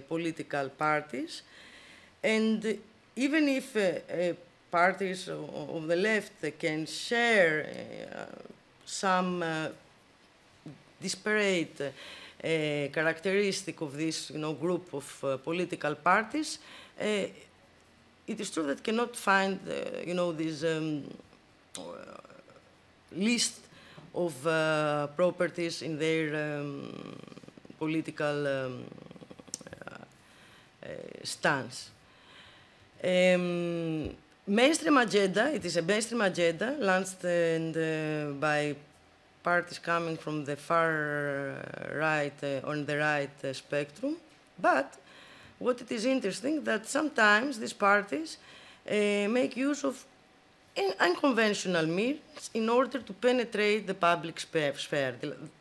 political parties, and even if parties of the left can share some disparate characteristic of this group of political parties, it is true that cannot find this list of properties in their political stance. Mainstream agenda, it is a mainstream agenda launched by parties coming from the far right, on the right spectrum. But what it is interesting that sometimes these parties make use of unconventional means in order to penetrate the public sphere.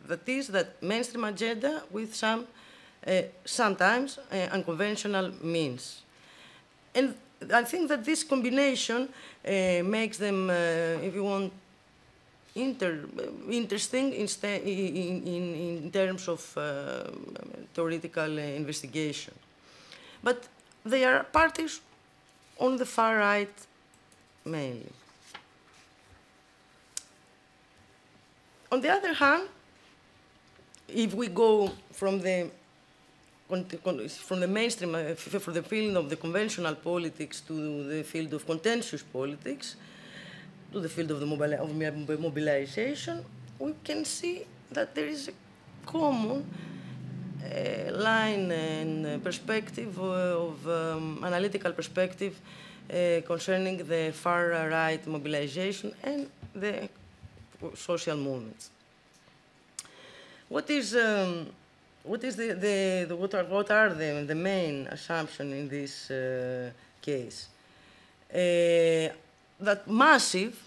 That is, that mainstream agenda with some, sometimes, unconventional means. And I think that this combination makes them, if you want, interesting in terms of theoretical investigation. But they are parties on the far right mainly. On the other hand, if we go from the mainstream, from the field of the conventional politics to the field of contentious politics, to the field of the mobilization, we can see that there is a common line and perspective of analytical perspective concerning the far-right mobilization and the social movements. What are the main assumptions in this case? That massive,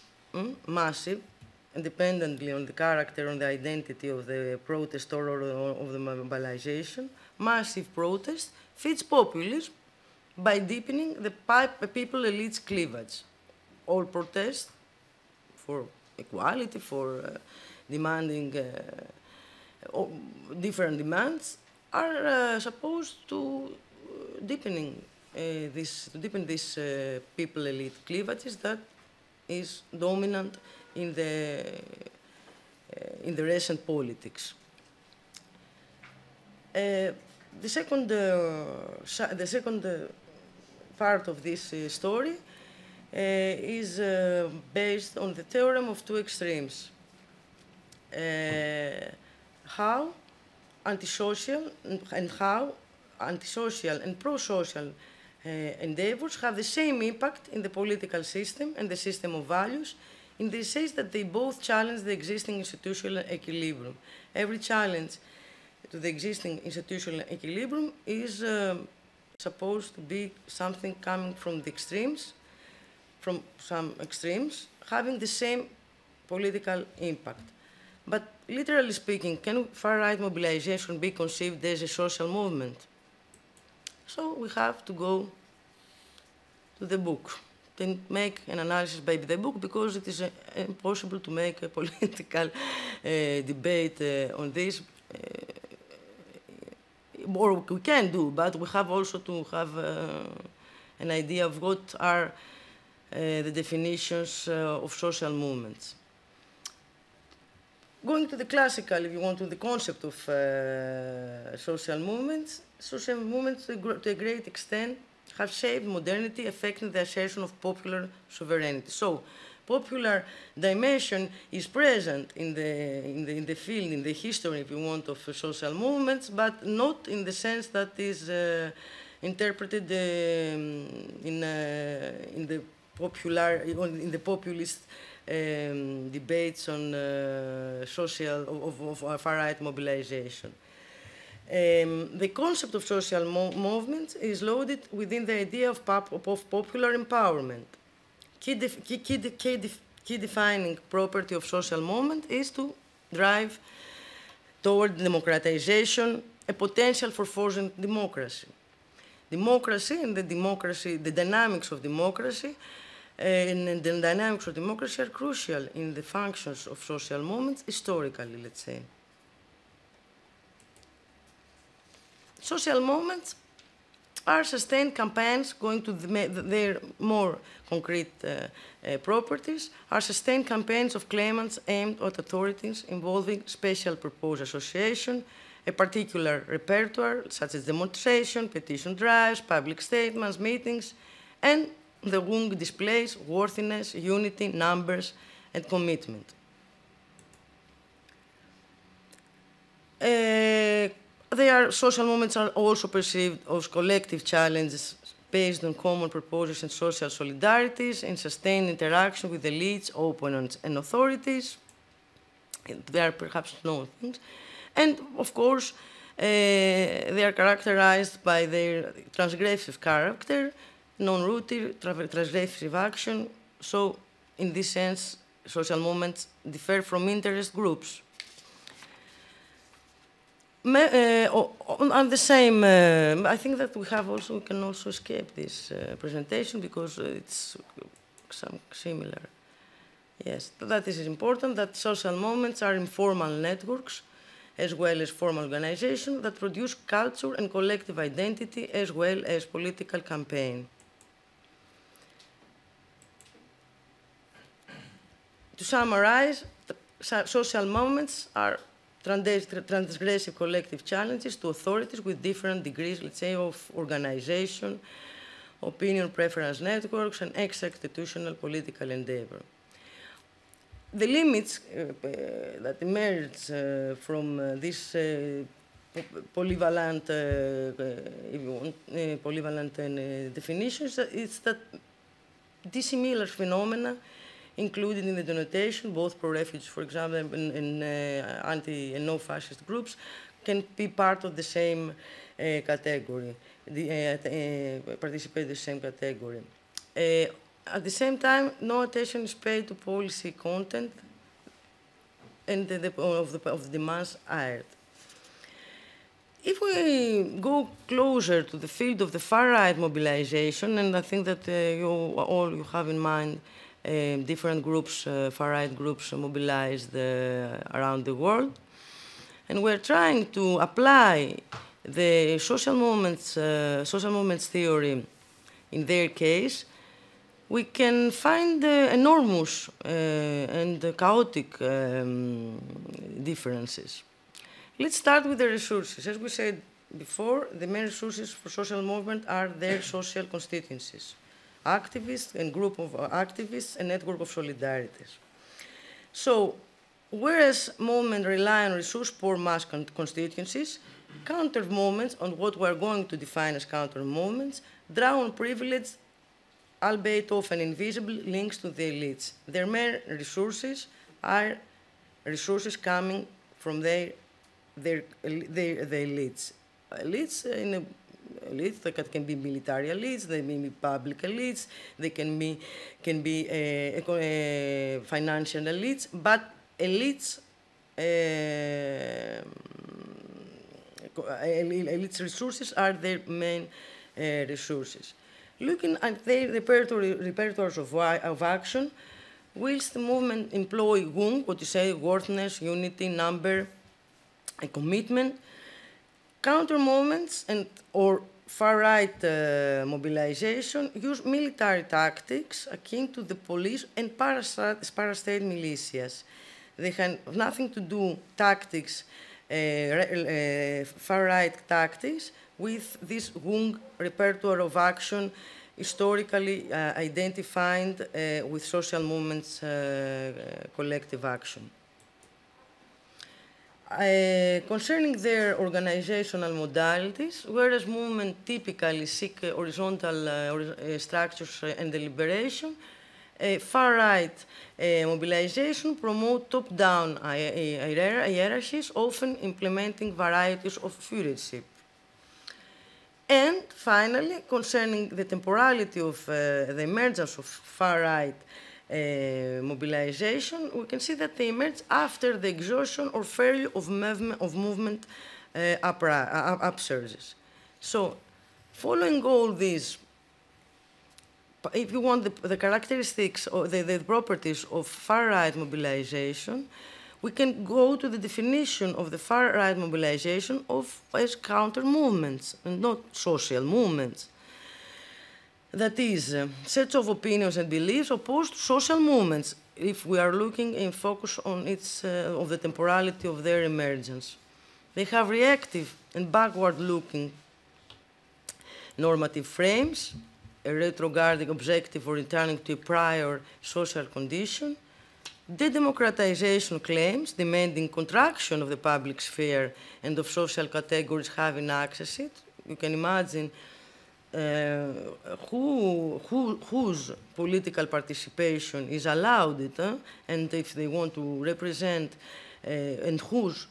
independently on the character, on the identity of the protest or of the mobilization, massive protest fits populism by deepening the people elite's cleavage. All protests for equality, for demanding different demands are supposed to deepen this people elite cleavages that is dominant in the recent politics. The second part of this story is based on the theorem of two extremes. How antisocial and pro-social endeavors have the same impact in the political system and the system of values, in the sense that they both challenge the existing institutional equilibrium. Every challenge to the existing institutional equilibrium is supposed to be something coming from the extremes, from some extremes, having the same political impact. But literally speaking, can far-right mobilization be conceived as a social movement? So we have to go to the book, to make an analysis by the book, because it is impossible to make a political debate on this. Or we can do, but we have also to have an idea of what are the definitions of social movements. Going to the classical, if you want, to the concept of social movements to a great extent have shaped modernity, affecting the assertion of popular sovereignty. So, popular dimension is present in the field, in the history, if you want, of social movements, but not in the sense that is interpreted in the populist debates on of far-right mobilization. The concept of social movements is loaded within the idea of popular empowerment. key defining property of social movement is to drive toward democratization, a potential for forcing democracy. Democracy and the dynamics of democracy and the dynamics of democracy are crucial in the functions of social movements historically, let's say. Social movements are sustained campaigns, going to their more concrete properties, are sustained campaigns of claimants aimed at authorities involving special purpose association, a particular repertoire, such as demonstration, petition drives, public statements, meetings, and the Wung displays worthiness, unity, numbers, and commitment. Social movements are also perceived as collective challenges based on common purposes and social solidarities and sustained interaction with elites, opponents, and authorities. They are perhaps known things. And, of course, they are characterized by their transgressive character, non-rooted, transgressive action. So, in this sense, social movements differ from interest groups. On the same, I think that we can also escape this presentation because it's some similar. Yes, that is important, that social movements are informal networks as well as formal organizations that produce culture and collective identity as well as political campaign. To summarize, social movements are transgressive collective challenges to authorities with different degrees, let's say, of organization, opinion preference networks, and extra-institutional political endeavor. The limits that emerge from this polyvalent, definitions is that dissimilar phenomena included in the denotation, both pro-refugee, for example, and anti- and no-fascist groups, can be part of the same category, participate in the same category. At the same time, no attention is paid to policy content and of the demands aired. If we go closer to the field of the far-right mobilization, and I think that you have in mind different groups, far-right groups mobilized around the world. And we're trying to apply the social movements theory in their case. We can find enormous and chaotic differences. Let's start with the resources. As we said before, the main resources for social movement are their social constituencies. Activists and group of activists and network of solidarities. So, whereas movements rely on resource-poor mass constituencies, counter-movements, on what we're going to define as counter-movements, draw on privileged, albeit often invisible, links to the elites. Their main resources are resources coming from the elites. Elites that can be military elites, they may be public elites, they can be financial elites, but elites resources are their main resources. Looking at their repertoires of action, whilst the movement employ Wung, what you say, worthiness, unity, number, and commitment, counter-movements or far-right mobilization use military tactics akin to the police and parastate militias. They have nothing to do tactics, far-right tactics, with this Wung repertoire of action historically identified with social movements' collective action. Concerning their organizational modalities, whereas movements typically seek horizontal structures and deliberation, far-right mobilization promote top-down hierarchies, often implementing varieties of Führership. And finally, concerning the temporality of the emergence of far-right mobilization, we can see that they emerge after the exhaustion or failure of movement upsurges. So, following all these, if you want the characteristics or the properties of far-right mobilization, we can go to the definition of the far-right mobilization as counter-movements and not social movements. That is, sets of opinions and beliefs opposed to social movements, if we are looking and focus on of the temporality of their emergence. They have reactive and backward-looking normative frames, a retrograding objective for returning to a prior social condition, de-democratization claims demanding contraction of the public sphere and of social categories having access to it. You can imagine whose political participation is allowed it, and if they want to represent, and whose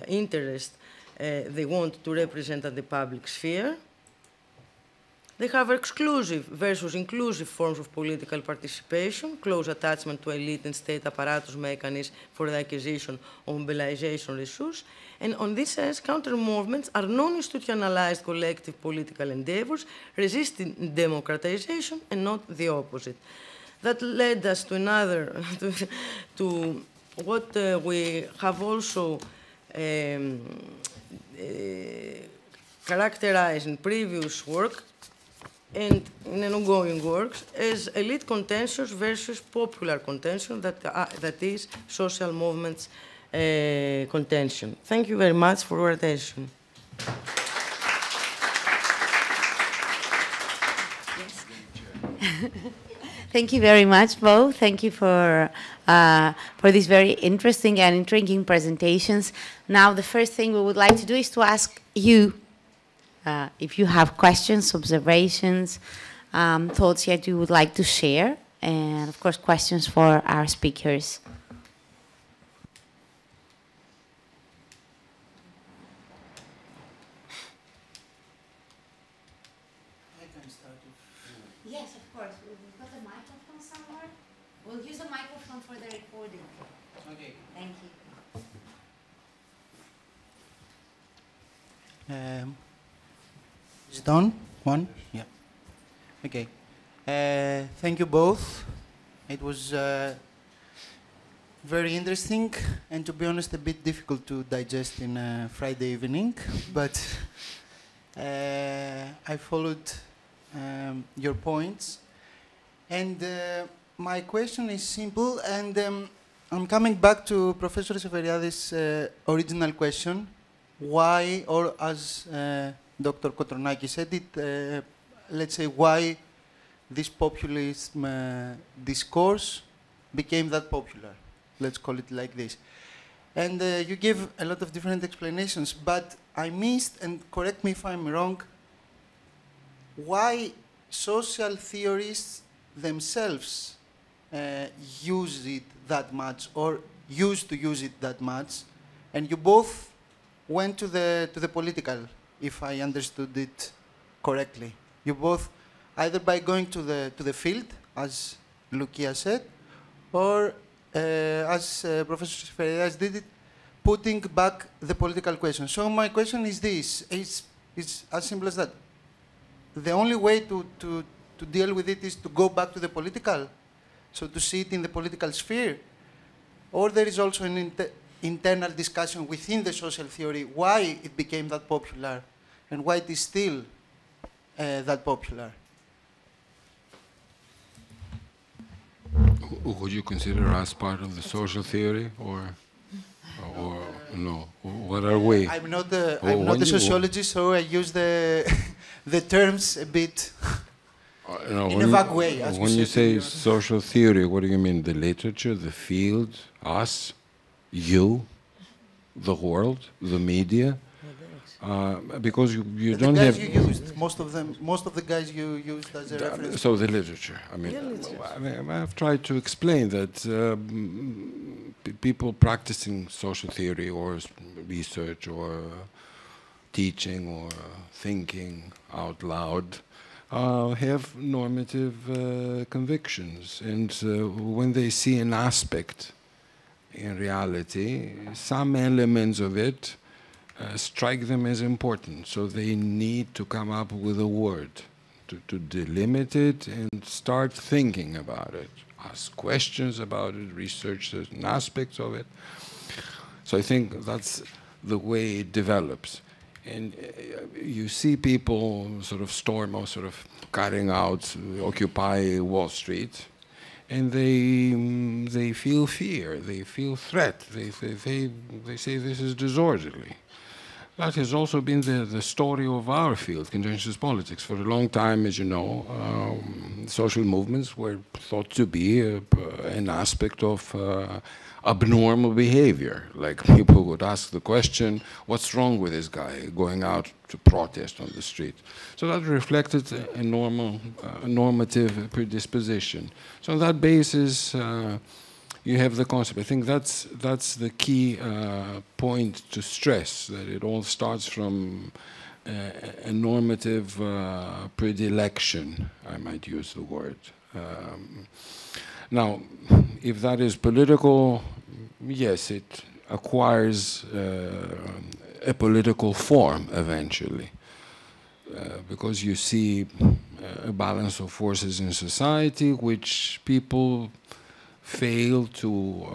interest they want to represent at the public sphere. They have exclusive versus inclusive forms of political participation, close attachment to elite and state apparatus mechanisms for the acquisition of mobilization resources. And on this sense, counter-movements are non-institutionalized collective political endeavors resisting democratization and not the opposite. That led us to another, to what we have also characterized in previous work and in ongoing works as elite contentions versus popular contention, that is social movements contention. Thank you very much for your attention. Yes. Thank you very much, Bo. Thank you for these very interesting and intriguing presentations. Now, the first thing we would like to do is to ask you if you have questions, observations, thoughts yet you would like to share, and of course, questions for our speakers. Yes, of course. We've got a microphone somewhere. We'll use a microphone for the recording. Okay. Thank you. Is it on? One? Yeah. Okay. Thank you both. It was very interesting and, to be honest, a bit difficult to digest in a Friday evening, but I followed your points. And my question is simple, and I'm coming back to Professor Seferiades' original question. Why, or as Dr. Kotronaki said it, let's say why this populism discourse became that popular. Let's call it like this. And you gave a lot of different explanations, but I missed, and correct me if I'm wrong, why social theorists themselves use it that much, or used to use it that much, and you both went to the political, if I understood it correctly. You both, either by going to the field, as Loukia said, or as Professor Seferiades did it, putting back the political question. So my question is this, it's as simple as that. The only way to deal with it is to go back to the political, so to see it in the political sphere, or there is also an internal discussion within the social theory why it became that popular and why it is still that popular. Would you consider us part of the social theory, or no? What are we? I'm not a sociologist, so I use the terms a bit in a vague way. When you say social theory, what do you mean? The literature, the field, us, you, the world, the media? Because you don't have... The guys you used, most of the guys you used as a reference. So the literature. I mean, I've tried to explain that people practicing social theory or research or teaching or thinking out loud have normative convictions. And when they see an aspect in reality, some elements of it strike them as important. So they need to come up with a word to delimit it and start thinking about it, ask questions about it, research certain aspects of it. So I think that's the way it develops. And you see people sort of storm or sort of carrying out, occupy Wall Street, and they feel fear, they feel threat, they say this is disorderly. That has also been the story of our field, contentious politics. For a long time, as you know, social movements were thought to be an aspect of abnormal behavior. Like people would ask the question, what's wrong with this guy going out to protest on the street? So that reflected a normative predisposition. So on that basis, you have the concept. I think that's the key point to stress, that it all starts from a normative predilection, I might use the word. Now, if that is political, yes, it acquires a political form eventually, because you see a balance of forces in society which people fail to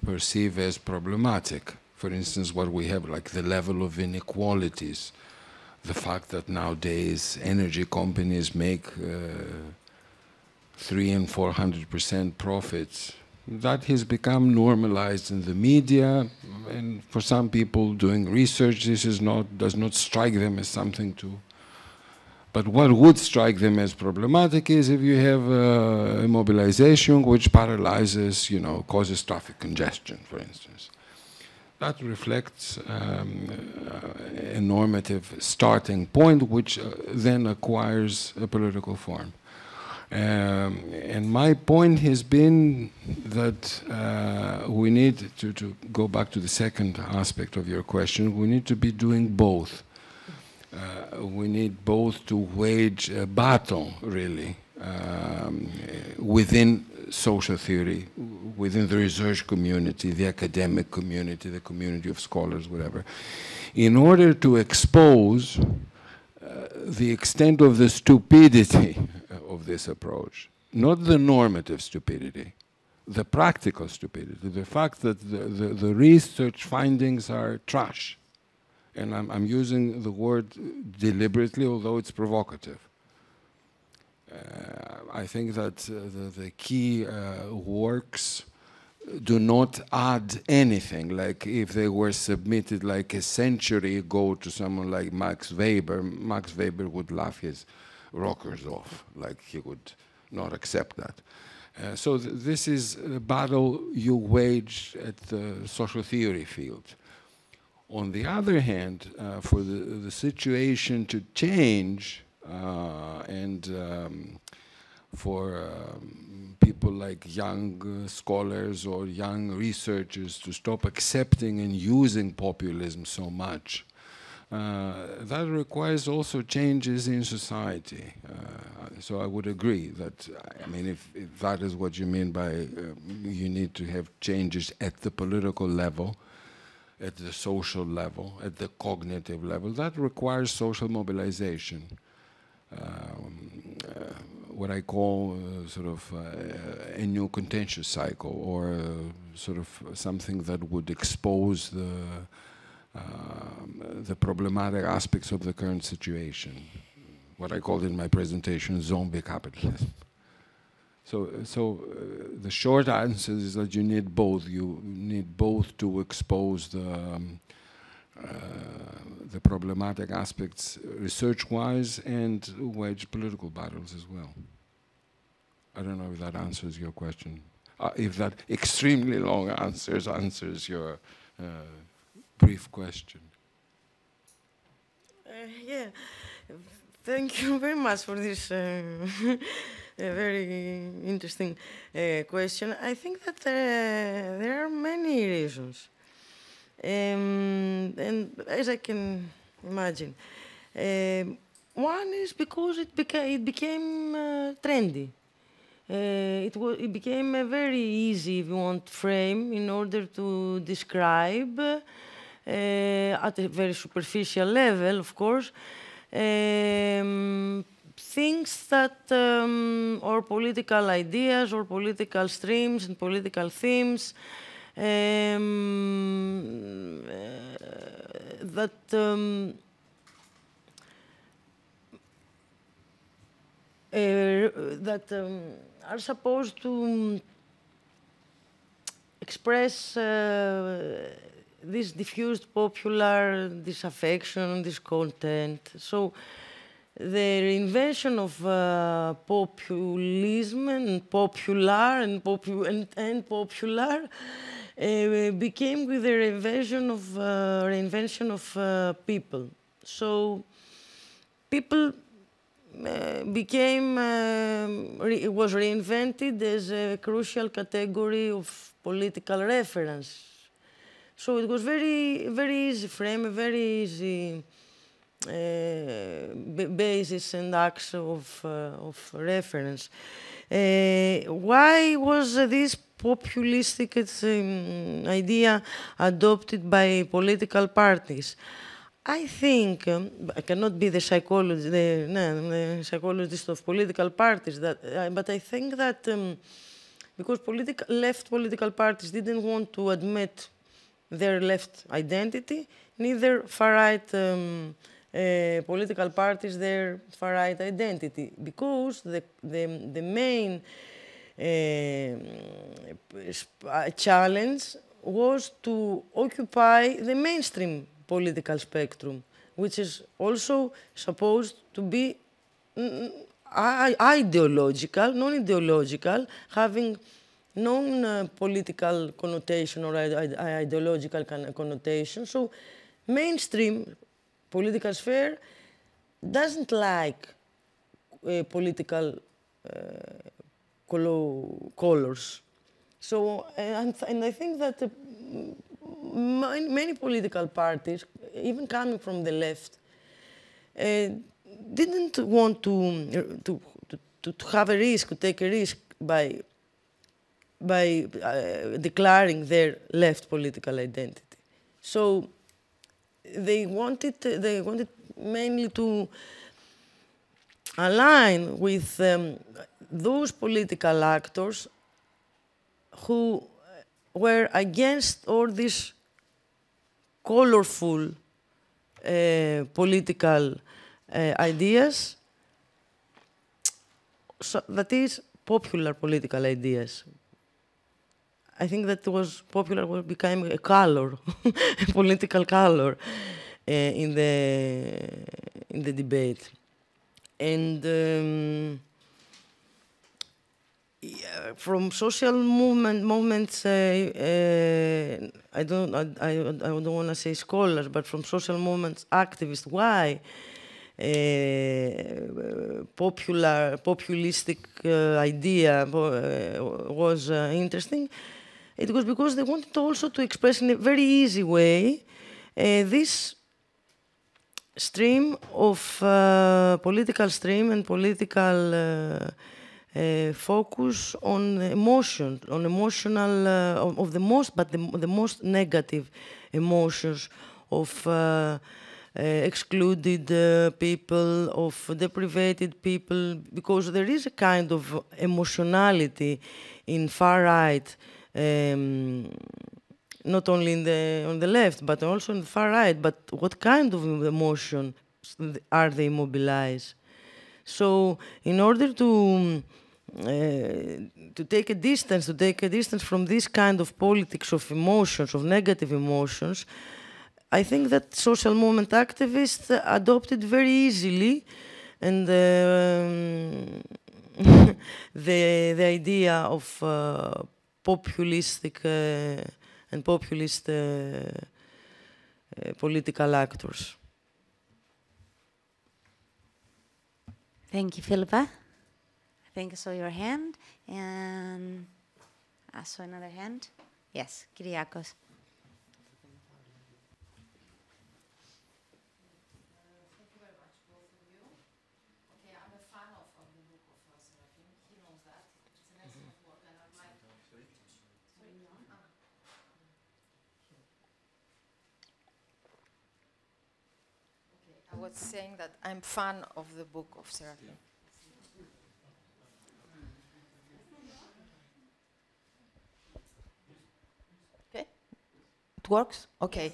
perceive as problematic. For instance, what we have, like the level of inequalities, the fact that nowadays energy companies make 300% and 400% profits, that has become normalized in the media, and for some people doing research, this does not strike them as something to. But what would strike them as problematic is if you have a mobilization which paralyzes, causes traffic congestion, for instance. That reflects a normative starting point, which then acquires a political form. And my point has been that we need to go back to the second aspect of your question. We need to be doing both. We need both to wage a battle, really, within social theory, within the research community, the academic community, the community of scholars, whatever, in order to expose the extent of the stupidity of this approach. Not the normative stupidity, the practical stupidity, the fact that the research findings are trash. And I'm using the word deliberately, although it's provocative. I think that the key works do not add anything. Like if they were submitted like a century ago to someone like Max Weber would laugh his rockers off, like he would not accept that. So this is a battle you wage at the social theory field. On the other hand, for the situation to change and for people like young scholars or young researchers to stop accepting and using populism so much, that requires also changes in society. So I would agree that, I mean, if that is what you mean by you need to have changes at the political level, at the social level, at the cognitive level, that requires social mobilization. What I call sort of a new contentious cycle, or sort of something that would expose the problematic aspects of the current situation. What I called in my presentation zombie capitalism. So the short answer is that you need both. You need both to expose the problematic aspects research-wise and wage political battles as well. I don't know if that answers your question. If that extremely long answers your brief question. Yeah, thank you very much for this a very interesting question. I think that there are many reasons. And as I can imagine, One is because it became trendy. It became a very easy, if you want, frame in order to describe at a very superficial level, of course, things that or political ideas or political streams and political themes that are supposed to express this diffused popular disaffection, discontent. So the reinvention of populism and popular and popular became with the reinvention of people. So people was reinvented as a crucial category of political reference. So it was very easy frame, a very easy basis and axe of reference. Why was this populistic idea adopted by political parties? I think I cannot be the psychologist of political parties, but I think that because left political parties didn't want to admit their left identity, neither far-right political parties their far-right identity, because the main challenge was to occupy the mainstream political spectrum, which is also supposed to be ideological, non-ideological, having non-political connotation or ideological connotation. So mainstream political sphere doesn't like political colors. So, and I think that many political parties, even coming from the left, didn't want to have a risk, to take a risk by declaring their left political identity. So they wanted mainly to align with those political actors who were against all these colorful political ideas, so that is popular political ideas. I think that popular became a color, a political color in the debate, and from social movements, I don't want to say scholars, but from social movements activists, why populistic idea was interesting. It was because they wanted also to express in a very easy way this stream of political stream and political focus on emotion, on emotional of the most negative emotions of excluded people, of deprivated people, because there is a kind of emotionality in far right, not only on the left, but also in the far right. But what kind of emotion are they mobilized? So, in order to take a distance from this kind of politics of emotions, of negative emotions, I think that social movement activists adopted very easily, and the idea of populistic and populist political actors. Thank you, Philippa. I think I saw your hand, and I saw another hand. Yes, Kyriakos. I was saying that I'm fan of the book of Seraphim. Okay, it works? Okay.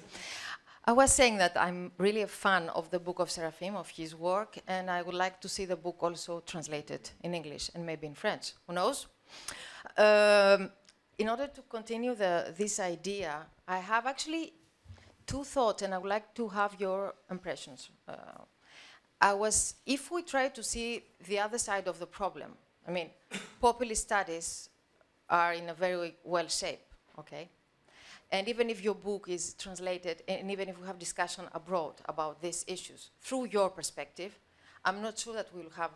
I was saying that I'm really a fan of the book of Seraphim, of his work, and I would like to see the book also translated in English and maybe in French. Who knows? In order to continue this idea, I have actually two thoughts, and I would like to have your impressions. If we try to see the other side of the problem, I mean, populist studies are in a very well shape, okay? And even if your book is translated, and even if we have discussion abroad about these issues, through your perspective, I'm not sure that we'll have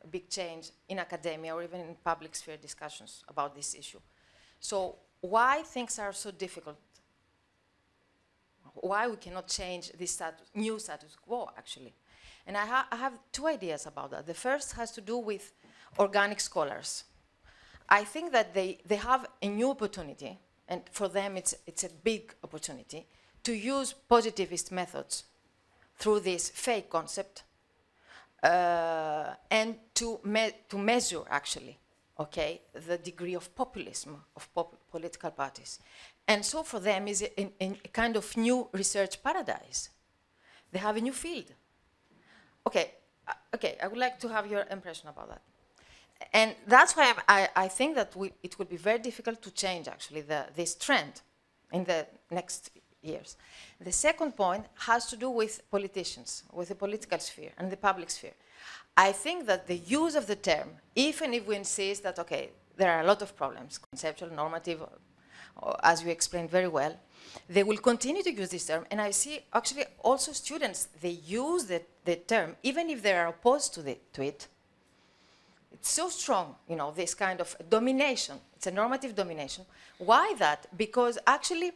a big change in academia or even in public sphere discussions about this issue. So why things are so difficult? Why we cannot change this new status quo, actually? And I have two ideas about that. The first has to do with organic scholars. I think that they have a new opportunity, and for them it's a big opportunity, to use positivist methods through this fake concept and to measure, actually, okay, the degree of populism of political parties. And so for them is a kind of new research paradise. They have a new field. Okay, I would like to have your impression about that. And that's why I think that it would be very difficult to change, actually, this trend in the next years. The second point has to do with politicians, with the political sphere and the public sphere. I think that the use of the term, even if we insist that, okay, there are a lot of problems, conceptual, normative, as you explained very well, they will continue to use this term. And I see actually also students, they use the term, even if they are opposed to it. It's so strong, you know, this kind of domination. It's a normative domination. Why that? Because actually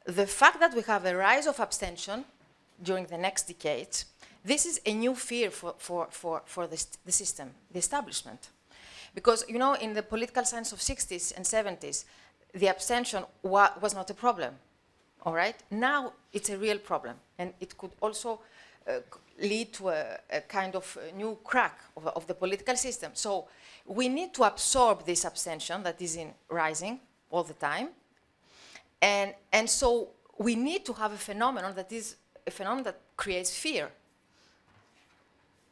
the fact that we have a rise of abstention during the next decades, this is a new fear for the system, the establishment. Because, you know, in the political science of 60s and 70s, the abstention was not a problem, all right? Now it's a real problem, and it could also lead to a kind of new crack of the political system. So we need to absorb this abstention that is rising all the time, and so we need to have a phenomenon that is a phenomenon that creates fear.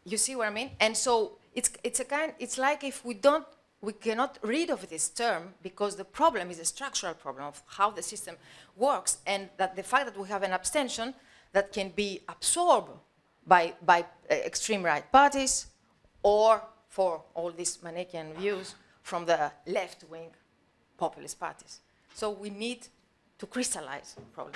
You see what I mean? And so it's like if we cannot rid of this term, because the problem is a structural problem of how the system works, and that the fact that we have an abstention that can be absorbed by extreme right parties, or for all these Manichaean views from the left-wing populist parties. So we need to crystallize the problem.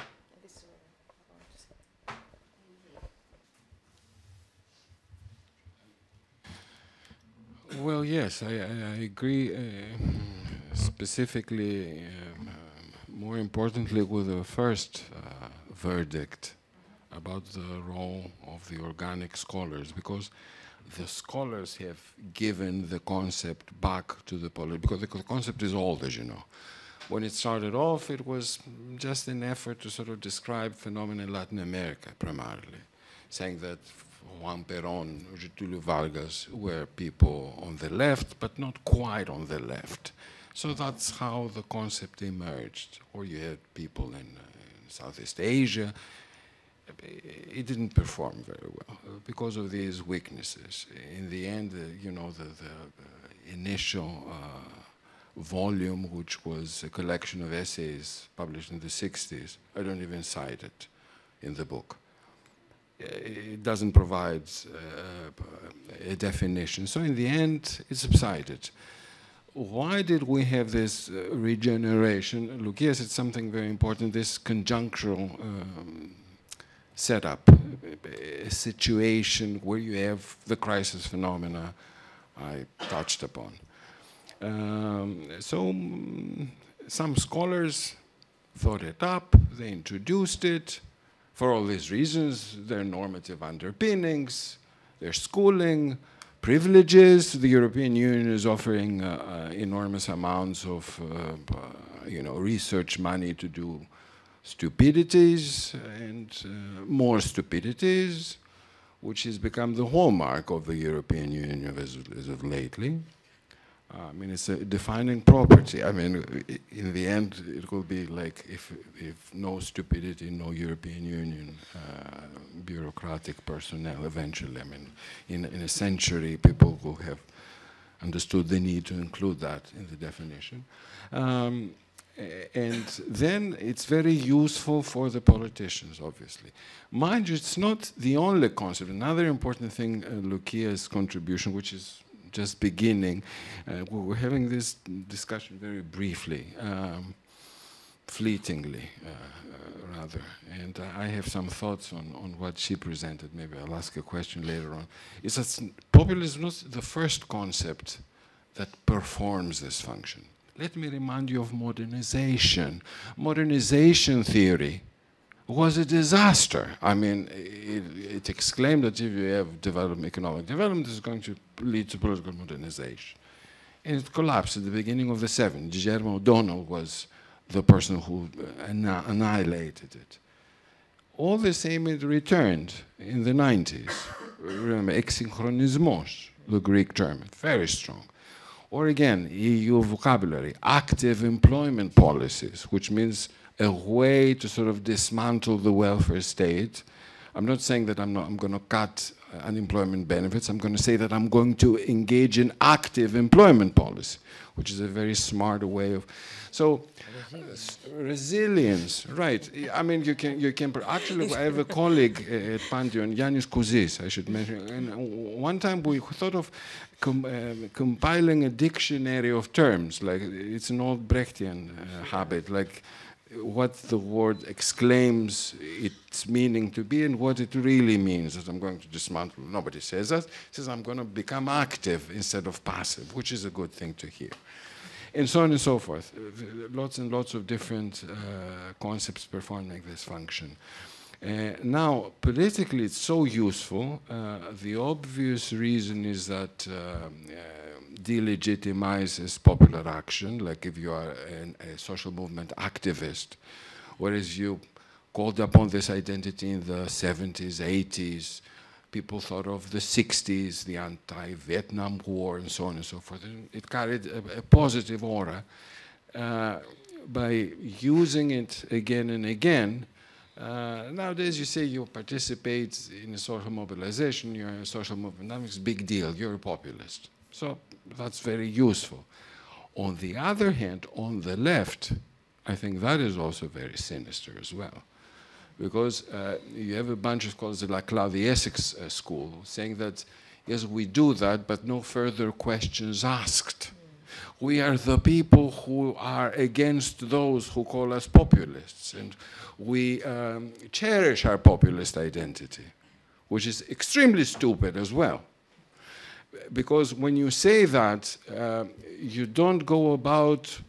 Well, yes, I agree specifically, more importantly, with the first verdict about the role of the organic scholars, because the scholars have given the concept back to the because the concept is old, as you know. When it started off, it was just an effort to sort of describe phenomena in Latin America, primarily, saying that Juan Perón, Getulio Vargas were people on the left, but not quite on the left. So that's how the concept emerged. Or you had people in Southeast Asia. It didn't perform very well because of these weaknesses. In the end, you know, the initial volume, which was a collection of essays published in the 60s, I don't even cite it in the book. It doesn't provide a definition. So in the end, it subsided. Why did we have this regeneration? Loukia said something very important, this conjunctural setup, a situation where you have the crisis phenomena I touched upon. So some scholars thought it up, they introduced it, for all these reasons, their normative underpinnings, their schooling, privileges. The European Union is offering enormous amounts of you know, research money to do stupidities and more stupidities. which has become the hallmark of the European Union as of lately. I mean, it's a defining property. I mean, in the end, it will be like if no stupidity, no European Union, bureaucratic personnel eventually. I mean, in a century, people will have understood the need to include that in the definition. And then it's very useful for the politicians, obviously. Mind you, it's not the only concept. Another important thing, Loukia's contribution, which is just beginning, we're having this discussion very briefly, fleetingly, rather. And I have some thoughts on what she presented. Maybe I'll ask a question later on. Is that populism is not the first concept that performs this function. Let me remind you of modernization. Modernization theory was a disaster. I mean, it exclaimed that if you have economic development, it's going to lead to political modernization. And it collapsed at the beginning of the 70s. Guillermo O'Donnell was the person who annihilated it. All the same, it returned in the 90s. Remember, exynchronismos, the Greek term, very strong. Or again, EU vocabulary, active employment policies, which means a way to sort of dismantle the welfare state. I'm not saying that I'm going to cut unemployment benefits. I'm going to say that I'm going to engage in active employment policy, which is a very smart way of. So, resilience, right? I mean, you can. Actually, I have a colleague at Pantheon, Yannis Kouzis, I should mention. And one time we thought of compiling a dictionary of terms, like it's an old Brechtian habit, like what the word exclaims its meaning to be and what it really means, that I'm going to dismantle. Nobody says that. It says I'm going to become active instead of passive, which is a good thing to hear. And so on and so forth. Lots and lots of different concepts performing this function. Now, politically, it's so useful. The obvious reason is that delegitimizes popular action, like if you are a social movement activist, whereas you called upon this identity in the 70s, 80s, people thought of the 60s, the anti-Vietnam War, and so on and so forth. And it carried a positive aura. By using it again and again, nowadays you say you participate in a social mobilization, you're a social movement, that makes a big deal, you're a populist. So that's very useful. On the other hand, on the left, I think that is also very sinister as well. Because you have a bunch of scholars like the Essex School saying that, yes, we do that, but no further questions asked. We are the people who are against those who call us populists. And we cherish our populist identity, which is extremely stupid as well. Because when you say that, you don't go about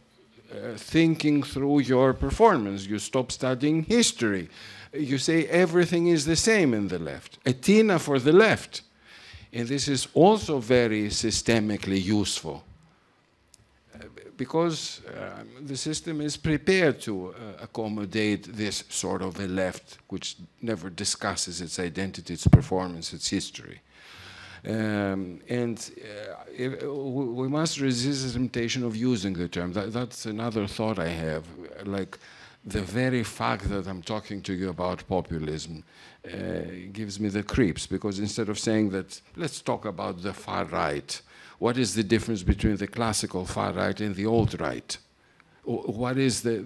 thinking through your performance. You stop studying history. You say everything is the same in the left. Athena for the left. And this is also very systemically useful. Because the system is prepared to accommodate this sort of a left, which never discusses its identity, its performance, its history. We must resist the temptation of using the term. That's another thought I have. Like the very fact that I'm talking to you about populism gives me the creeps, because instead of saying that, let's talk about the far right. What is the difference between the classical far right and the old right? What is the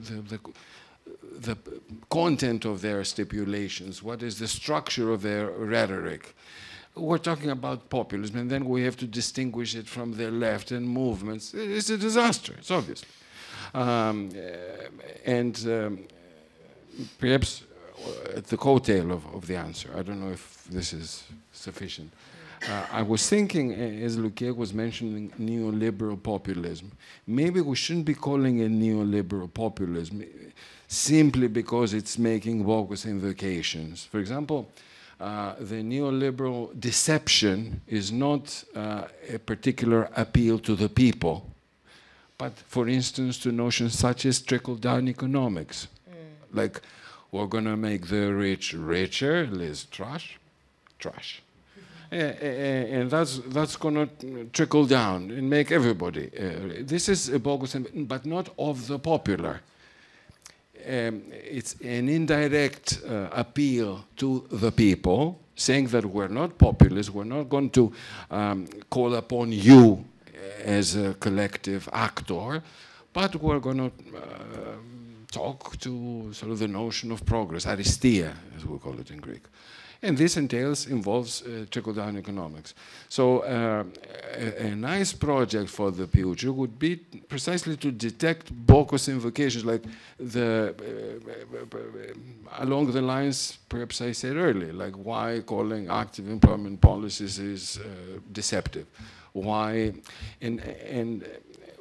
content of their stipulations? What is the structure of their rhetoric? We're talking about populism, and then we have to distinguish it from the left and movements. It's a disaster, it's obvious. Perhaps at the coattail of the answer, I don't know if this is sufficient. I was thinking, as Loukia was mentioning, neoliberal populism. Maybe we shouldn't be calling it neoliberal populism simply because it's making bogus invocations. For example, the neoliberal deception is not a particular appeal to the people, but, for instance, to notions such as trickle-down economics. Like, we're going to make the rich richer, Liz, trash, trash. And that's going to trickle down and make everybody. This is a bogus, but not of the popular. It's an indirect appeal to the people, saying that we're not populists, we're not going to call upon you as a collective actor, but we're going to talk to sort of the notion of progress, aristia, as we call it in Greek. And this involves trickle-down economics. So a nice project for the future would be precisely to detect bogus invocations, like along the lines perhaps I said earlier, like why calling active employment policies is deceptive. Why, and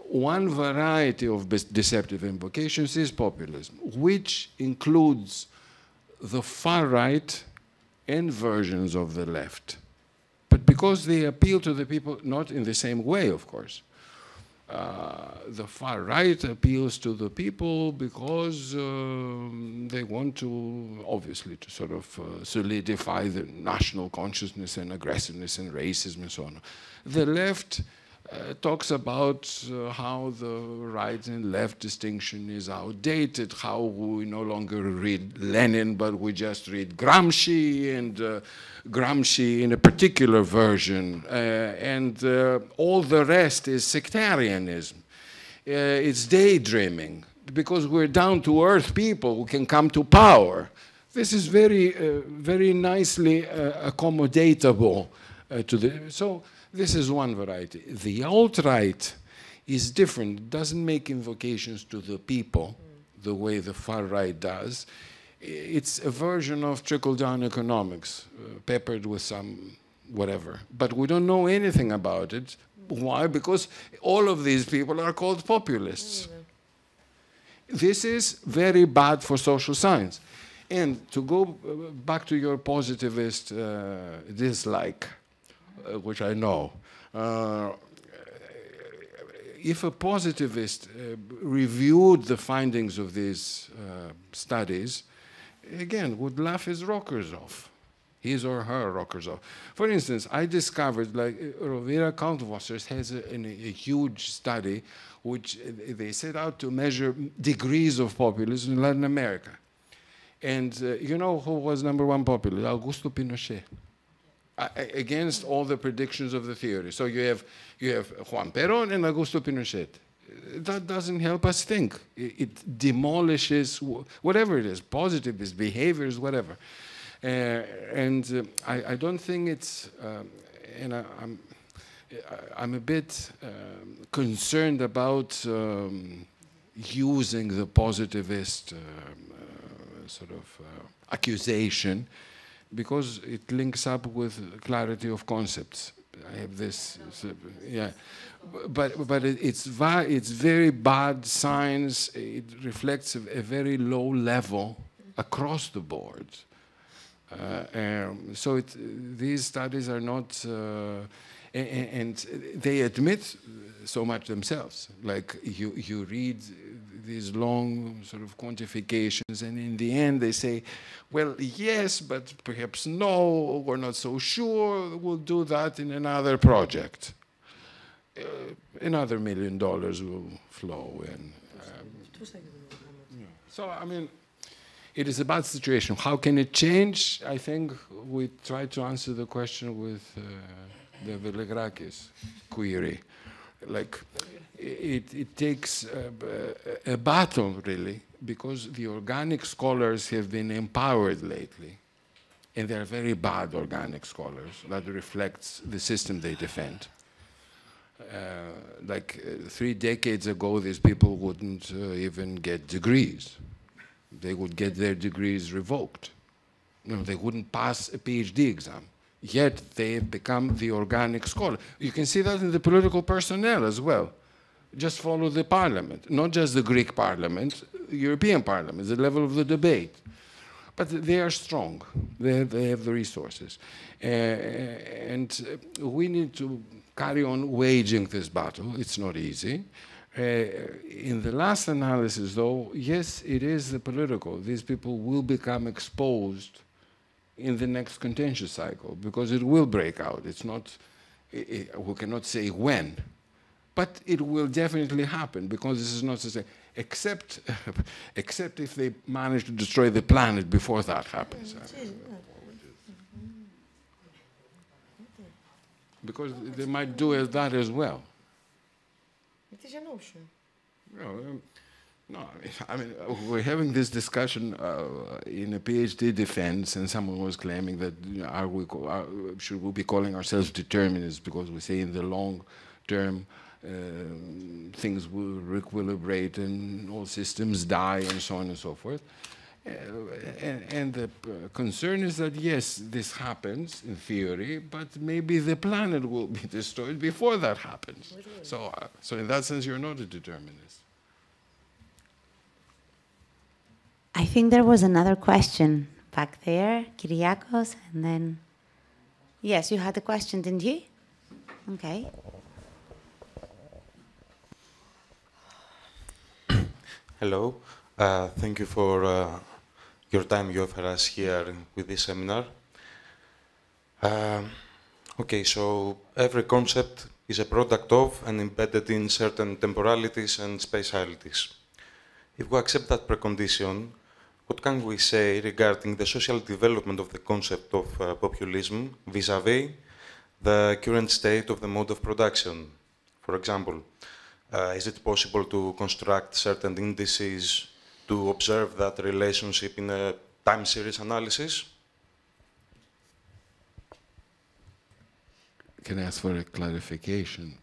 one variety of deceptive invocations is populism, which includes the far right and versions of the left. But because they appeal to the people, not in the same way, of course. The far right appeals to the people because they want to, obviously, to sort of solidify the national consciousness and aggressiveness and racism and so on. The left talks about how the right and left distinction is outdated, how we no longer read Lenin, but we just read Gramsci, and Gramsci in a particular version, and all the rest is sectarianism. It's daydreaming, because we're down-to-earth people who can come to power. This is very, very nicely accommodatable to the... So, this is one variety. The alt-right is different. It doesn't make invocations to the people the way the far right does. It's a version of trickle-down economics, peppered with some whatever. But we don't know anything about it. Why? Because all of these people are called populists. This is very bad for social science. And to go back to your positivist dislike, which I know. If a positivist reviewed the findings of these studies, again, would laugh his rockers off, his or her rockers off. For instance, I discovered, like, Rovira Countwassers has a huge study which they set out to measure degrees of populism in Latin America. And you know who was #1 populist? Augusto Pinochet. Against all the predictions of the theory. So you have Juan Perón and Augusto Pinochet. That doesn't help us think. It demolishes whatever it is, positivist behaviors, whatever. I don't think it's, and I'm a bit concerned about using the positivist sort of accusation, because it links up with clarity of concepts. I have this, yeah, but it's very bad science. It reflects a very low level across the board. So these studies are not, and they admit so much themselves. Like you read these long sort of quantifications, and in the end they say, well, yes, but perhaps no, we're not so sure, we'll do that in another project. Another $1 million will flow in. So, I mean, it is a bad situation. How can it change? I think we try to answer the question with the Velegrakis query. Like, it takes a battle, really, because the organic scholars have been empowered lately. And they're very bad organic scholars. That reflects the system they defend. Like 3 decades ago, these people wouldn't even get degrees. They would get their degrees revoked. No, they wouldn't pass a PhD exam. Yet they have become the organic scholar. You can see that in the political personnel as well. Just follow the parliament, not just the Greek parliament, European parliament, the level of the debate. But they are strong. They have the resources. And we need to carry on waging this battle. It's not easy. In the last analysis, though, yes, it is the political. These people will become exposed in the next contentious cycle, because it will break out. It's not, we cannot say when, but it will definitely happen, because this is not to say, except if they manage to destroy the planet before that happens. Because they might do that as well. It is an option. No, I mean, we're having this discussion in a PhD defense, and someone was claiming that should we be calling ourselves determinists because we say in the long term things will equilibrate and all systems die and so on and so forth. And the concern is that, yes, this happens in theory, but maybe the planet will be destroyed before that happens. So in that sense, you're not a determinist. I think there was another question back there, Kyriakos, and then... Yes, you had a question, didn't you? Okay. Hello. Thank you for your time you offer us here with this seminar. Okay, so every concept is a product of and embedded in certain temporalities and spatialities. If we accept that precondition, what can we say regarding the social development of the concept of populism vis-à-vis the current state of the mode of production? For example, is it possible to construct certain indices to observe that relationship in a time series analysis? Can I ask for a clarification?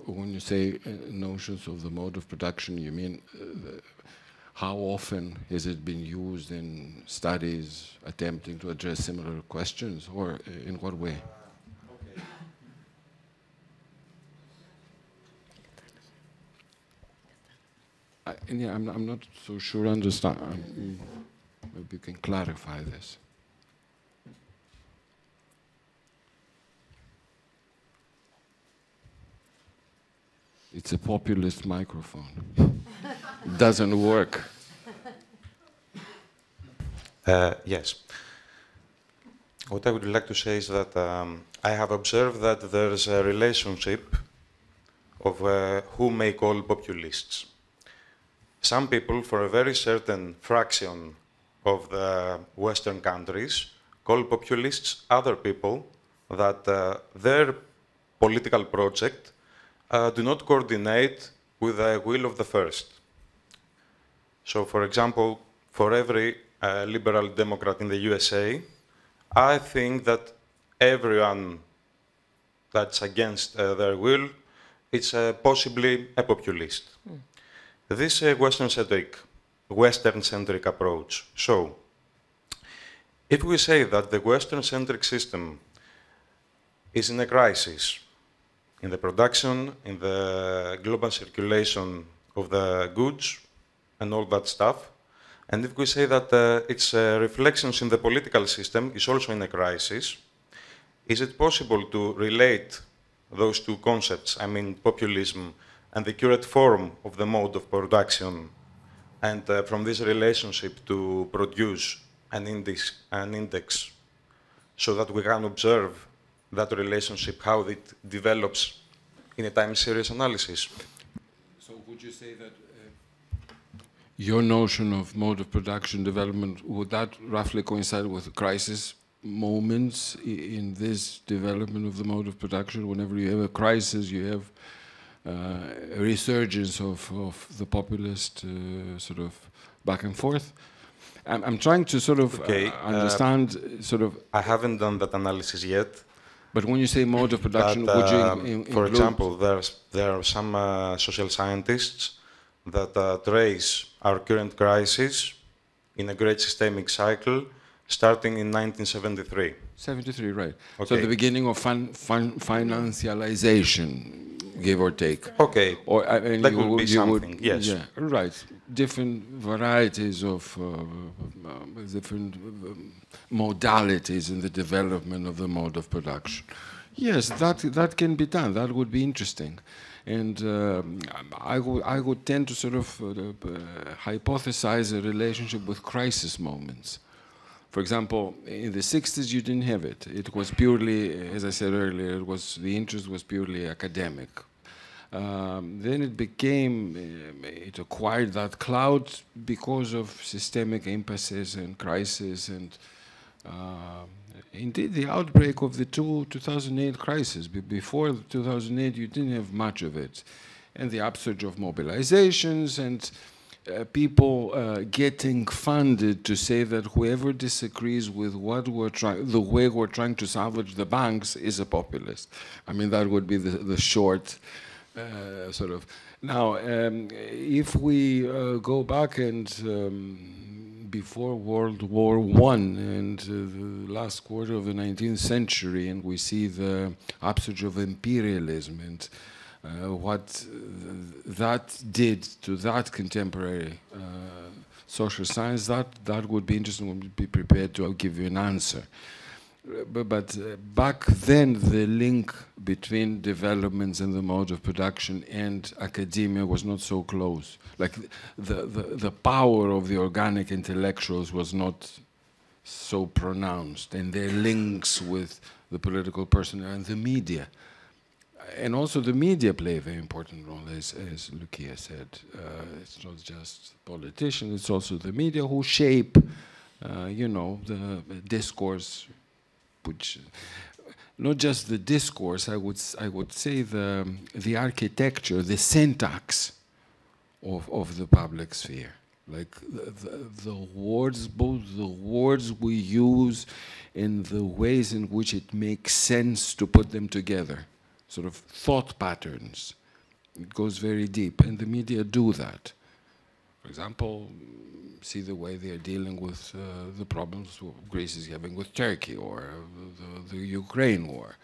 When you say notions of the mode of production, you mean how often has it been used in studies attempting to address similar questions, or in what way? Yeah, I'm not so sure I understand. Maybe you can clarify this. It's a populist microphone. Doesn't work. Yes. What I would like to say is that I have observed that there's a relationship of who may call populists. Some people, for a very certain fraction of the Western countries, call populists other people that their political project do not coordinate with the will of the first. So, for example, for every liberal Democrat in the USA, I think that everyone that's against their will is possibly a populist. This Western-centric approach. So, if we say that the Western-centric system is in a crisis, in the production, in the global circulation of the goods, and all that stuff, and if we say that its reflections in the political system is also in a crisis, is it possible to relate those two concepts, I mean populism and the current form of the mode of production, and from this relationship to produce an index so that we can observe that relationship, how it develops in a time series analysis? So would you say that your notion of mode of production development, would that roughly coincide with crisis moments in this development of the mode of production? Whenever you have a crisis, you have a resurgence of the populist sort of back and forth. I'm trying to sort of understand sort of... I haven't done that analysis yet. But when you say mode of production, would you include... For example, there are some social scientists that trace our current crisis in a great systemic cycle starting in 1973. 73, right. Okay. So the beginning of financialization, give or take. Okay, or, I mean, that would be something, yes. Yeah, right. Different varieties of different modalities in the development of the mode of production. Yes, that can be done. That would be interesting. And I would tend to sort of hypothesize a relationship with crisis moments. For example, in the 60s, you didn't have it. It was purely, as I said earlier, the interest was purely academic. Then it became, it acquired that cloud because of systemic impasses and crises, and indeed the outbreak of the 2008 crisis. Before 2008, you didn't have much of it. And the upsurge of mobilizations and people getting funded to say that whoever disagrees with what the way we're trying to salvage the banks is a populist. I mean, that would be the short sort of. Now, if we go back and before World War I and the last quarter of the 19th century, and we see the upsurge of imperialism and what that did to that contemporary social science, that would be interesting. We'd be prepared to give you an answer. But back then, the link between developments and the mode of production and academia was not so close. Like the power of the organic intellectuals was not so pronounced, and their links with the political personnel and the media. And also the media play a very important role, as Loukia said. It's not just politicians, it's also the media who shape, you know, the discourse, which, not just the discourse, I would say the architecture, the syntax of the public sphere. Like the words, both the words we use and the ways in which it makes sense to put them together. Sort of thought patterns. It goes very deep, and the media do that. For example, see the way they are dealing with the problems Greece is having with Turkey or the Ukraine war.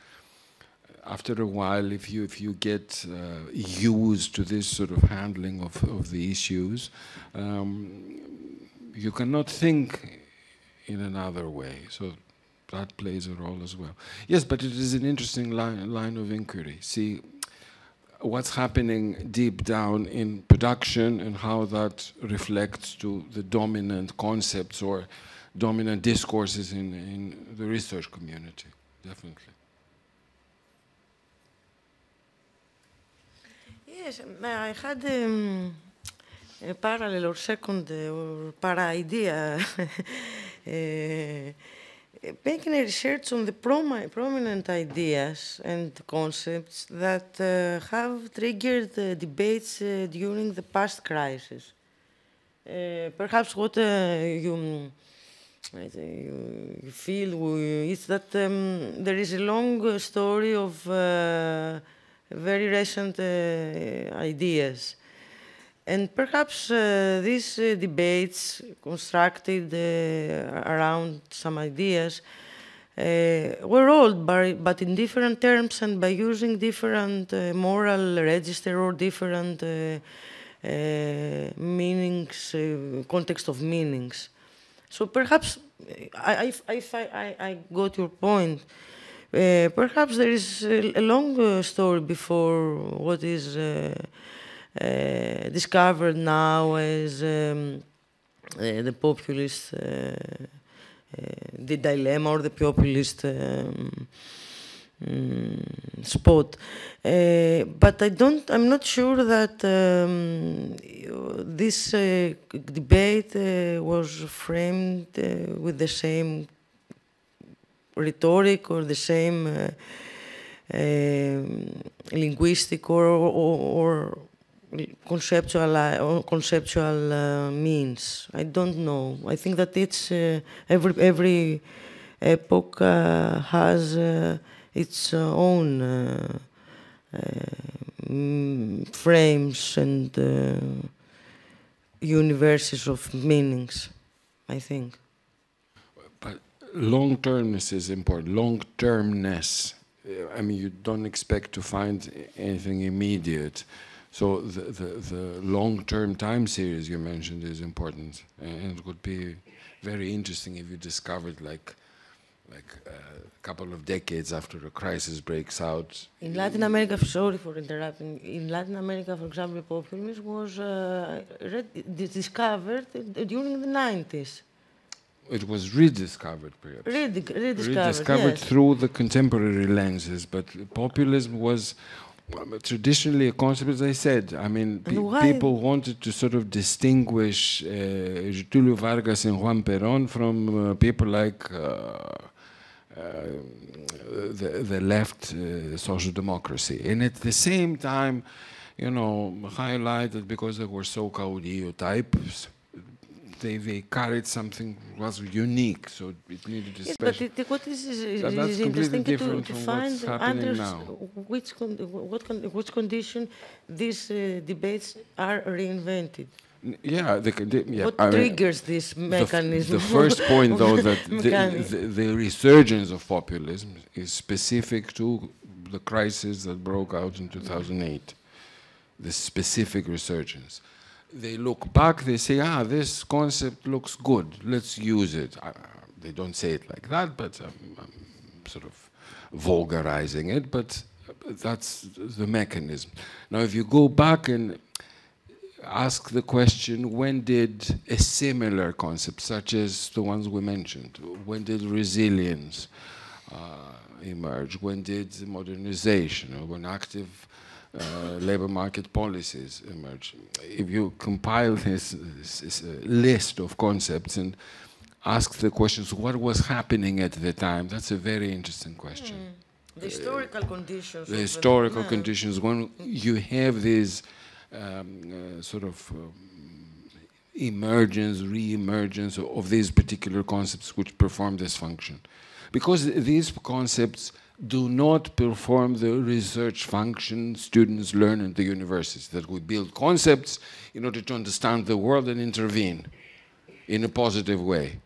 After a while, if you get used to this sort of handling of the issues, you cannot think in another way. So that plays a role as well. Yes, but it is an interesting line of inquiry. See what's happening deep down in production and how that reflects to the dominant concepts or dominant discourses in the research community, definitely. Yes, I had a parallel or second or para-idea making a research on the prominent ideas and concepts that have triggered debates during the past crisis. Perhaps what you feel is that there is a long story of very recent ideas. And perhaps these debates constructed around some ideas were old, but in different terms and by using different moral register or different meanings, context of meanings. So perhaps, I got your point. Perhaps there is a long story before what is discovered now as the populist, the dilemma or the populist spot. But I'm not sure that this debate was framed with the same rhetoric or the same linguistic or conceptual means. I don't know. I think that it's every epoch has its own frames and universes of meanings, I think. But long-termness is important. Long-termness. I mean, you don't expect to find anything immediate. So the long-term time series you mentioned is important, and it would be very interesting if you discovered like a couple of decades after a crisis breaks out. In Latin America, sorry for interrupting. In Latin America, for example, populism was discovered during the 90s. it was rediscovered, perhaps. Rediscovered, yes. Through the contemporary lenses, but populism was traditionally a concept, as I said. I mean, people wanted to sort of distinguish Getúlio Vargas and Juan Perón from people like the left social democracy, and at the same time, you know, highlighted because they were so caudillo types. They carried something was unique, so it needed a special. But what is that's interesting to find which condition these debates are reinvented. Yeah, what triggers this mechanism? The first point, though, that the resurgence of populism is specific to the crisis that broke out in 2008. The specific resurgence. They look back, they say, this concept looks good, let's use it. They don't say it like that, but I'm sort of vulgarizing it, but that's the mechanism. Now, if you go back and ask the question, when did a similar concept, such as the ones we mentioned, when did resilience emerge, when did modernization, or when active labor market policies emerge? If you compile this list of concepts and ask the questions, what was happening at the time? That's a very interesting question. The historical conditions. The historical conditions, when you have these sort of emergence, re-emergence of these particular concepts which perform this function. Because these concepts do not perform the research function students learn in the universities, that we build concepts in order to understand the world and intervene in a positive way.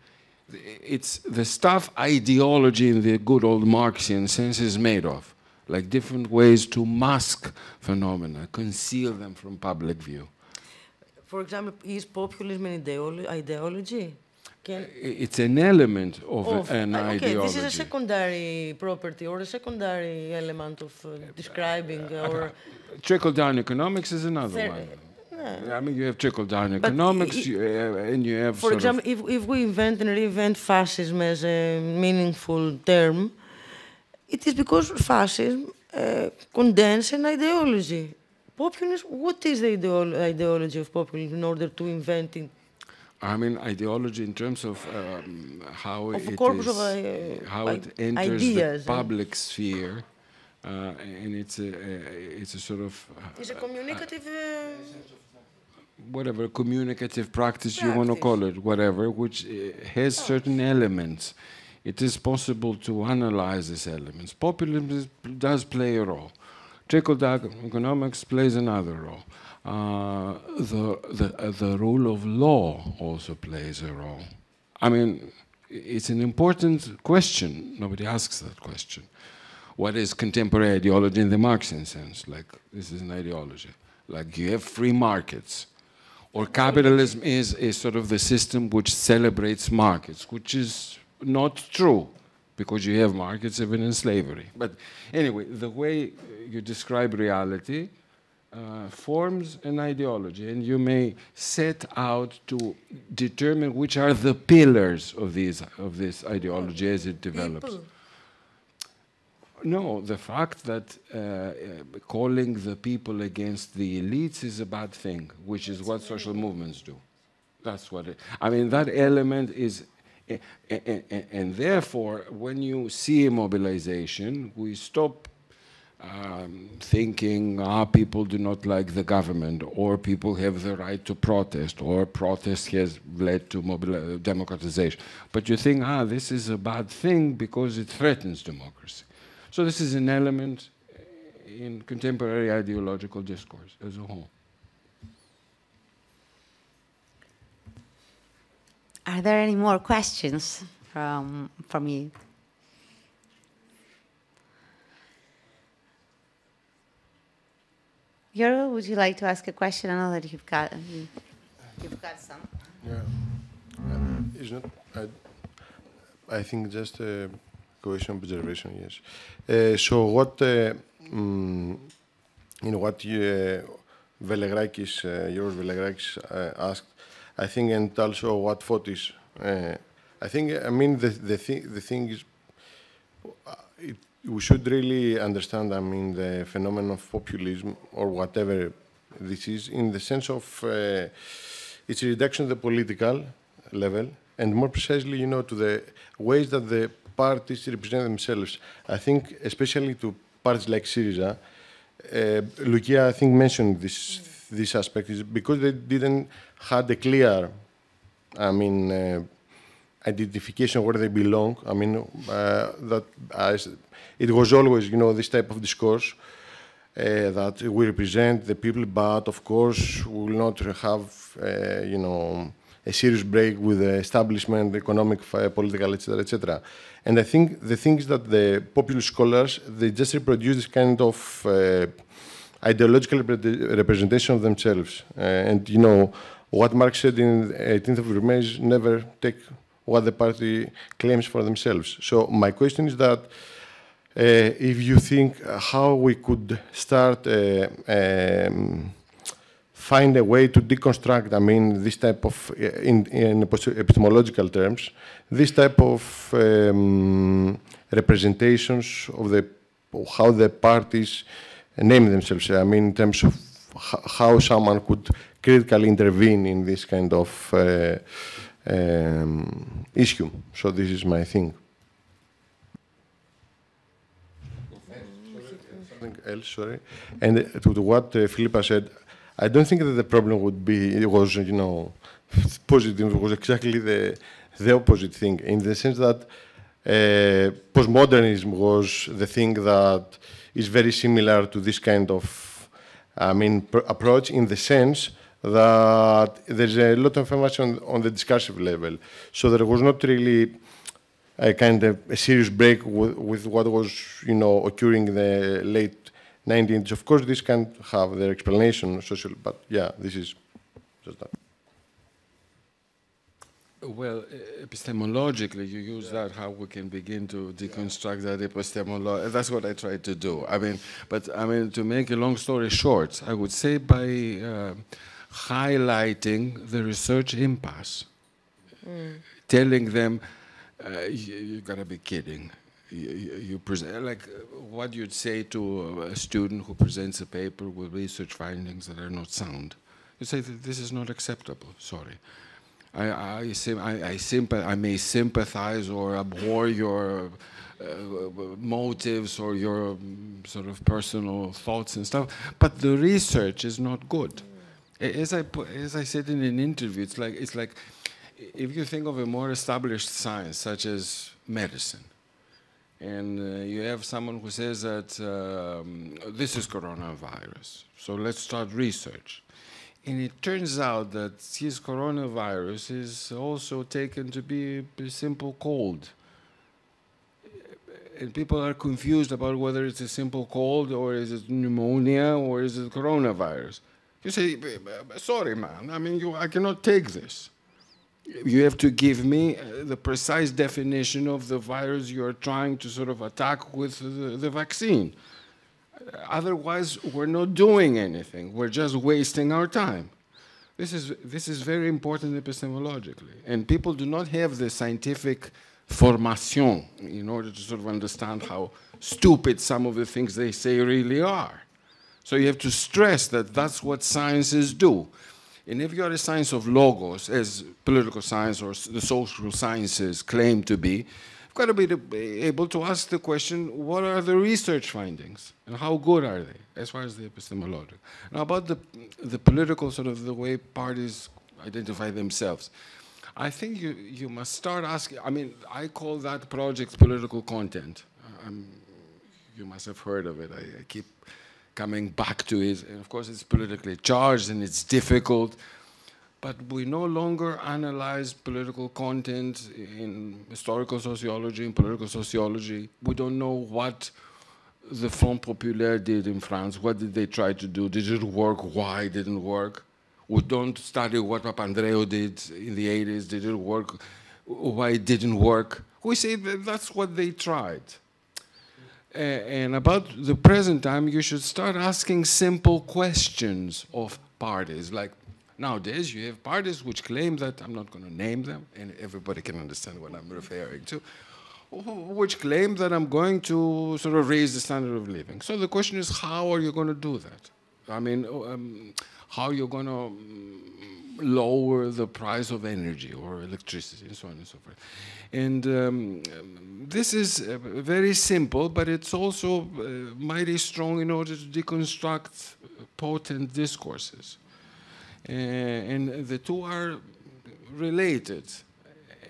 It's the stuff ideology in the good old Marxian sense is made of, like different ways to mask phenomena, conceal them from public view. For example, is populism an ideology? It's an element of an ideology. This is a secondary property or a secondary element of describing or... Trickle-down economics is another one. I mean, you have trickle-down economics, and you have... For example, if we invent and reinvent fascism as a meaningful term, it is because fascism condenses an ideology. Populism, what is the ideology of populism in order to invent it? I mean, ideology in terms of how it enters ideas, the public sphere, and it's a sort of... It's a communicative... whatever communicative practice you want to call it, whatever, which has certain elements. It is possible to analyze these elements. Populism does play a role. Trickle-down economics plays another role. The rule of law also plays a role. I mean, it's an important question. Nobody asks that question. What is contemporary ideology in the Marxian sense? Like, this is an ideology. Like, you have free markets. Or capitalism is sort of the system which celebrates markets, which is not true, because you have markets even in slavery. But anyway, the way you describe reality forms an ideology, and you may set out to determine which are the pillars of this ideology as it develops. People. No, the fact that calling the people against the elites is a bad thing, which is what social movements do. That's what I mean, that element is, and therefore, when you see a mobilization, we stop thinking, people do not like the government, or people have the right to protest, or protest has led to democratization. But you think, this is a bad thing because it threatens democracy. So this is an element in contemporary ideological discourse as a whole. Are there any more questions from you? Yoro, would you like to ask a question? I know that you've got some. Yeah, it's not. I think just a question observation. Yes. So what what George Velegrakis asked, I think, and also what Fotis I think, I mean, the thing is, we should really understand, I mean, the phenomenon of populism, or whatever this is, in the sense of its reduction to the political level, and more precisely, you know, to the ways that the parties represent themselves. I think, especially to parties like Syriza, Loukia, I think, mentioned this aspect, is because they didn't had a clear, I mean, identification where they belong. I mean, it was always, you know, this type of discourse that we represent the people, but of course we will not have, you know, a serious break with the establishment, economic, political, etc., etc. And I think the thing is that the populist scholars, they just reproduce this kind of ideological representation of themselves. And, you know, what Marx said in 18th of May is never take what the party claims for themselves. So my question is that if you think how we could start find a way to deconstruct, I mean, this type of, in epistemological terms, this type of representations of how the parties name themselves. I mean, in terms of how someone could critically intervene in this kind of issue. So this is my thing. Something else, sorry. And to what Philippa said, I don't think that the problem would be, it was, you know, positive. It was exactly the opposite thing, in the sense that postmodernism was the thing that is very similar to this kind of, I mean, approach, in the sense that there's a lot of emphasis on the discursive level. So there was not really a kind of a serious break with what was, you know, occurring in the late 19th. Of course, this can have their explanation, social, but yeah, this is just that. Well, epistemologically, you use that, how we can begin to deconstruct that epistemology. That's what I tried to do. I mean, but I mean, to make a long story short, I would say by highlighting the research impasse, telling them, you gotta be kidding. You present, like what you'd say to a student who presents a paper with research findings that are not sound. You say that this is not acceptable. Sorry. I may sympathize or abhor your motives or your sort of personal thoughts and stuff, but the research is not good. As I said in an interview, it's like if you think of a more established science such as medicine, and you have someone who says that this is coronavirus, so let's start research. And it turns out that his coronavirus is also taken to be a simple cold. And people are confused about whether it's a simple cold, or is it pneumonia, or is it coronavirus. You say, sorry, man, I mean, I cannot take this. You have to give me the precise definition of the virus you're trying to sort of attack with the vaccine. Otherwise, we're not doing anything. We're just wasting our time. This is very important epistemologically. And people do not have the scientific formation in order to sort of understand how stupid some of the things they say really are. So you have to stress that that's what sciences do. And if you're a science of logos, as political science or the social sciences claim to be, you've got to be able to ask the question, what are the research findings? And how good are they, as far as the epistemological? Now, about the political, sort of the way parties identify themselves, I think you must start asking, I mean, I call that project political content. You must have heard of it. I keep coming back to it. And of course, it's politically charged and it's difficult. But we no longer analyze political content in historical sociology, in political sociology. We don't know what the Front Populaire did in France. What did they try to do? Did it work? Why didn't it work? We don't study what Papandreou did in the 80s. Did it work? Why it didn't work? We say that that's what they tried. And about the present time, you should start asking simple questions of parties, like, Nowadays, you have parties which claim that, I'm not going to name them, and everybody can understand what I'm referring to, which claim that I'm going to sort of raise the standard of living. So the question is, how are you going to do that? I mean, how are you going to lower the price of energy or electricity and so on and so forth? And this is very simple, but it's also mighty strong in order to deconstruct potent discourses. And the two are related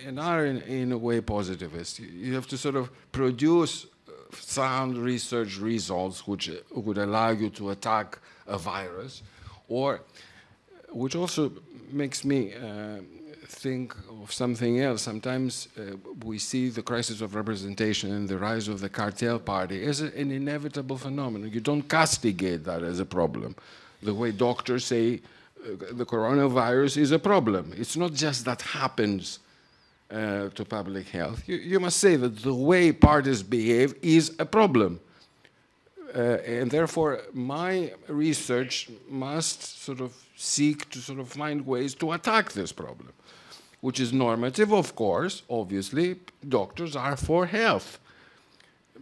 and are in a way positivist. You have to sort of produce sound research results which would allow you to attack a virus, or which also makes me think of something else. Sometimes we see the crisis of representation and the rise of the cartel party as an inevitable phenomenon. You don't castigate that as a problem. The way doctors say the coronavirus is a problem. It's not just that happens to public health. You must say that the way parties behave is a problem. And therefore, my research must sort of seek to sort of find ways to attack this problem, which is normative, of course. Obviously, doctors are for health.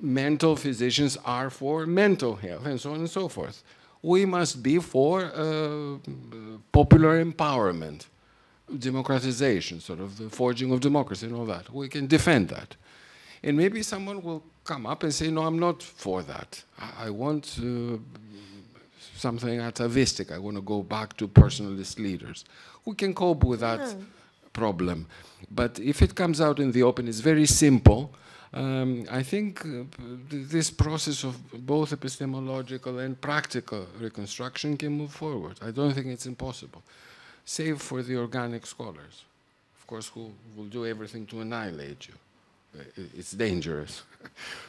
Mental physicians are for mental health, and so on and so forth. We must be for popular empowerment, democratization, sort of the forging of democracy and all that. We can defend that. And maybe someone will come up and say, no, I'm not for that. I want something atavistic. I want to go back to personalist leaders. We can cope with that problem. But if it comes out in the open, it's very simple. I think this process of both epistemological and practical reconstruction can move forward. I don't think it's impossible, save for the organic scholars, of course, who will do everything to annihilate you. It's dangerous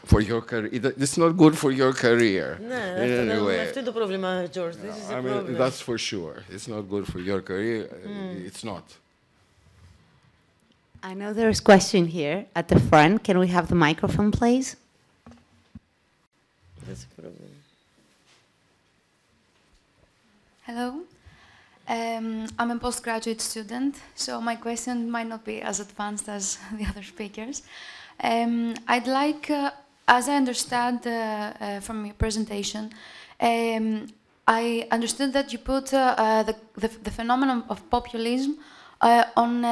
for your career. It's not good for your career. No, αυτό είναι το πρόβλημα, George. This is the problem. That's for sure. It's not good for your career. It's not. I know there is a question here at the front. Can we have the microphone, please? That's a problem. Hello. I'm a postgraduate student, so my question might not be as advanced as the other speakers. I'd like, as I understand from your presentation, I understood that you put the phenomenon of populism on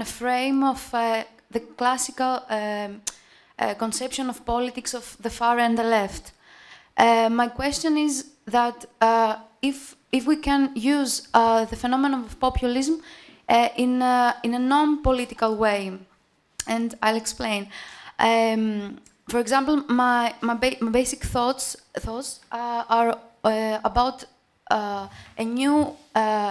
a frame of the classical conception of politics of the far and the left. My question is that if we can use the phenomenon of populism in a non-political way, and I'll explain. For example, my basic thoughts are about a new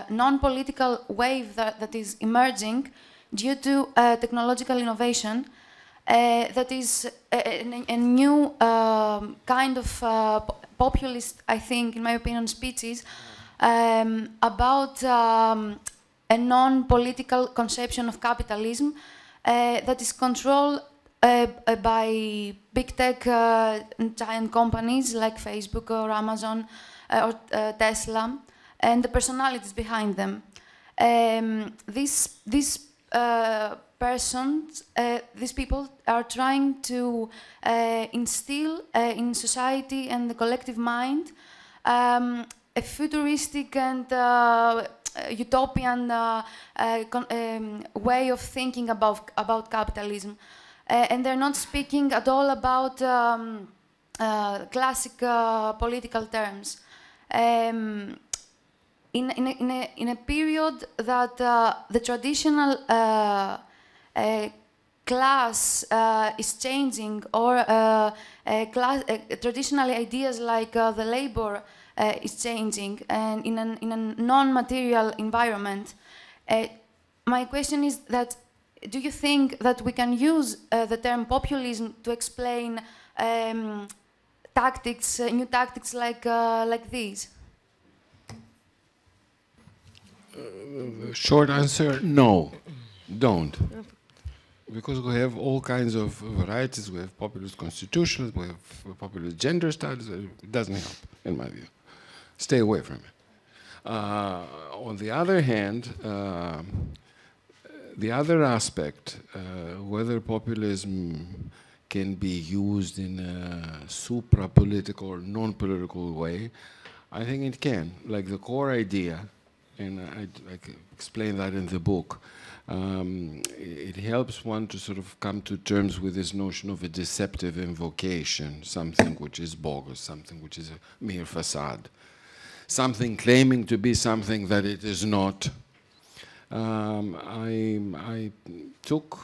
non-political wave that is emerging due to technological innovation. That is a new kind of populist, I think, in my opinion, speeches about a non-political conception of capitalism that is controlled by big tech giant companies like Facebook or Amazon or Tesla, and the personalities behind them. These persons, these people are trying to instill in society and the collective mind a futuristic and utopian way of thinking about capitalism. And they're not speaking at all about classic political terms. In a period that the traditional class is changing, or traditional ideas like the labor is changing, and in a non-material environment, my question is that, do you think that we can use the term populism to explain tactics, new tactics like these? Short answer, no, don't. Because we have all kinds of varieties. We have populist constitutions, we have populist gender studies. It doesn't help, in my view. Stay away from it. On the other hand, the other aspect, whether populism can be used in a supra-political or non-political way, I think it can. Like the core idea, and I explain that in the book, it helps one to sort of come to terms with this notion of a deceptive invocation, something which is bogus, something which is a mere facade, something claiming to be something that it is not. I took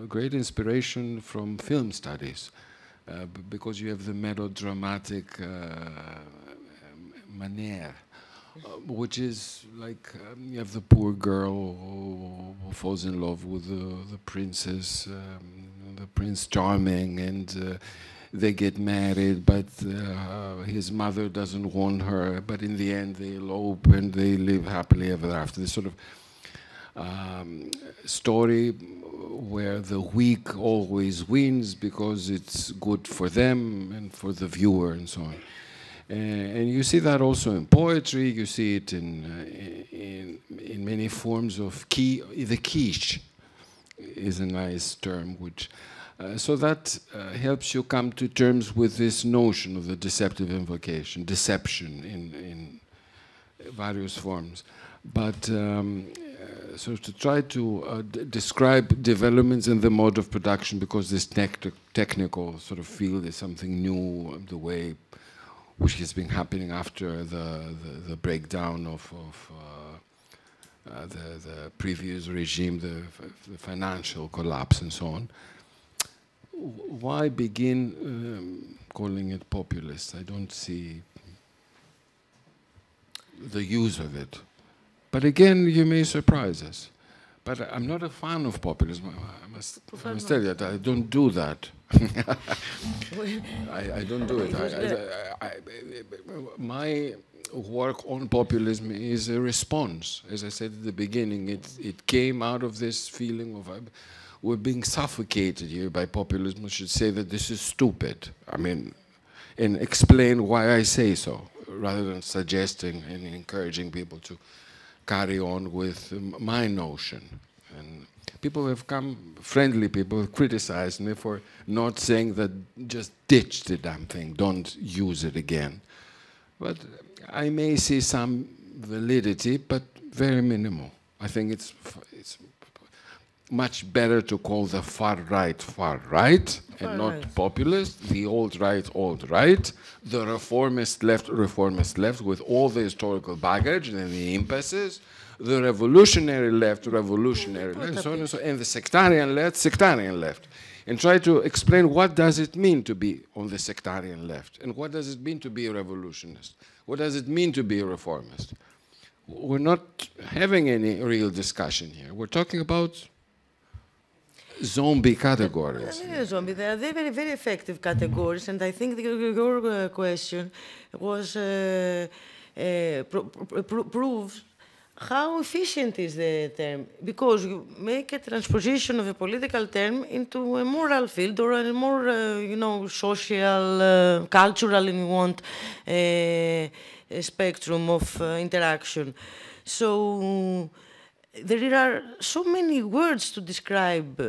great inspiration from film studies because you have the melodramatic manière, which is like you have the poor girl who falls in love with the princess, the Prince Charming, and they get married, but his mother doesn't want her, but in the end they elope and they live happily ever after. This sort of story where the weak always wins because it's good for them and for the viewer and so on. And you see that also in poetry, you see it in many forms of the quiche is a nice term, which so that helps you come to terms with this notion of the deceptive invocation, deception in various forms. But so to try to describe developments in the mode of production, because this technical sort of field is something new, the way which has been happening after the breakdown of the previous regime, the financial collapse and so on. Why begin calling it populist? I don't see the use of it. But again, you may surprise us. But I'm not a fan of populism. I must tell you that I don't do that. I don't do it. My work on populism is a response. As I said at the beginning, it came out of this feeling of we're being suffocated here by populism. I should say that this is stupid. I mean, and explain why I say so, rather than suggesting and encouraging people to carry on with my notion. And people have come, friendly people, have criticized me for not saying that just ditch the damn thing, don't use it again. But I may see some validity, but very minimal. I think it's much better to call the far right and not populist, the alt-right, the reformist left, with all the historical baggage and the impasses, the revolutionary left, and so on and so on, and the sectarian left, and try to explain what does it mean to be on the sectarian left, and what does it mean to be a revolutionist, what does it mean to be a reformist. We're not having any real discussion here. We're talking about zombie categories. Zombie. They are very, very effective categories, and I think your question was proves how efficient is the term, because you make a transposition of a political term into a moral field or a more, social, cultural, if you want, a spectrum of interaction. So there are so many words to describe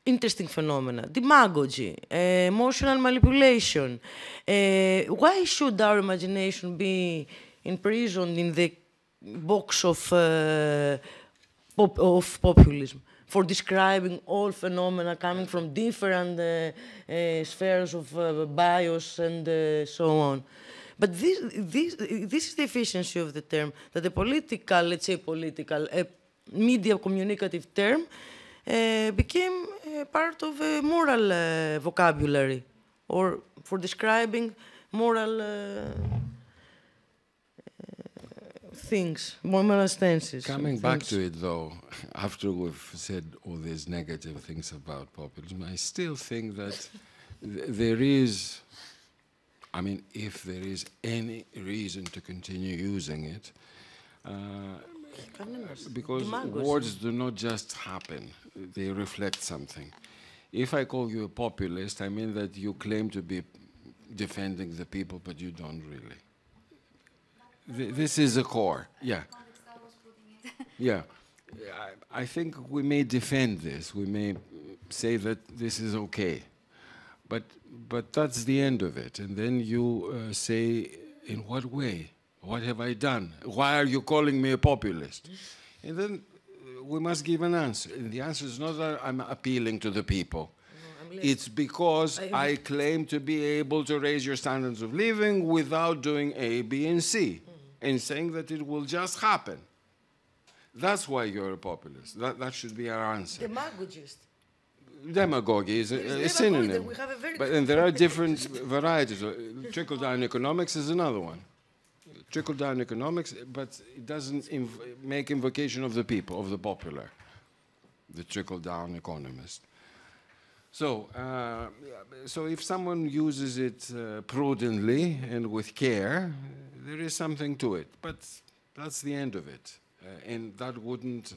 interesting phenomena. Demagogy, emotional manipulation. Why should our imagination be imprisoned in the box of populism for describing all phenomena coming from different spheres of bias and so on? But this is the efficiency of the term, that the political, let's say media communicative term became part of a moral vocabulary, or for describing moral things, moral stances. Coming back to it, though, after we've said all these negative things about populism, I still think that there is, I mean, if there is any reason to continue using it, because words do not just happen, they reflect something. If I call you a populist, I mean that you claim to be defending the people, but you don't really. This is a core, yeah. Yeah. I think we may defend this. We may say that this is okay. But that's the end of it. And then you say, in what way? What have I done? Why are you calling me a populist? And then we must give an answer. And the answer is not that I'm appealing to the people. No, it's because I claim to be able to raise your standards of living without doing A, B, and C, and saying that it will just happen. That's why you're a populist. That should be our answer. Demagogist. Demagogy is a synonym. And there are different varieties. Trickle-down economics is another one. Trickle-down economics, but it doesn't make invocation of the people, of the popular, the trickle-down economist. So, so if someone uses it prudently and with care, there is something to it. But that's the end of it. And that wouldn't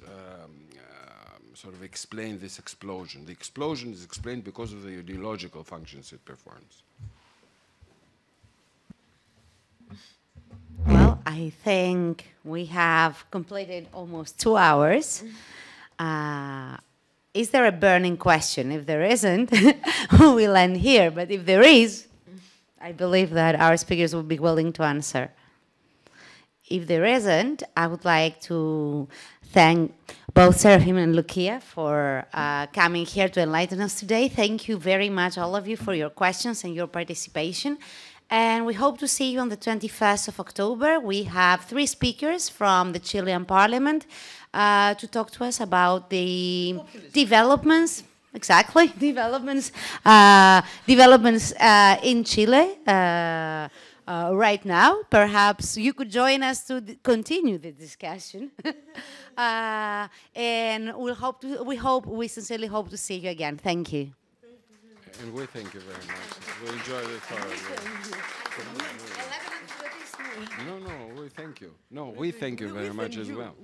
sort of explain this explosion. The explosion is explained because of the ideological functions it performs. Well, I think we have completed almost 2 hours. Is there a burning question? If there isn't, we'll end here. But if there is, I believe that our speakers will be willing to answer. If there isn't, I would like to thank both Seraphim and Loukia for coming here to enlighten us today. Thank you very much, all of you, for your questions and your participation. And we hope to see you on the 21st of October. We have 3 speakers from the Chilean Parliament to talk to us about the developments, developments in Chile right now. Perhaps you could join us to continue the discussion. And we sincerely hope to see you again. Thank you. And we thank you very much. We enjoyed it thoroughly. No, we thank you. No, we thank you very much as well.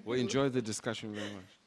We enjoyed the discussion very much.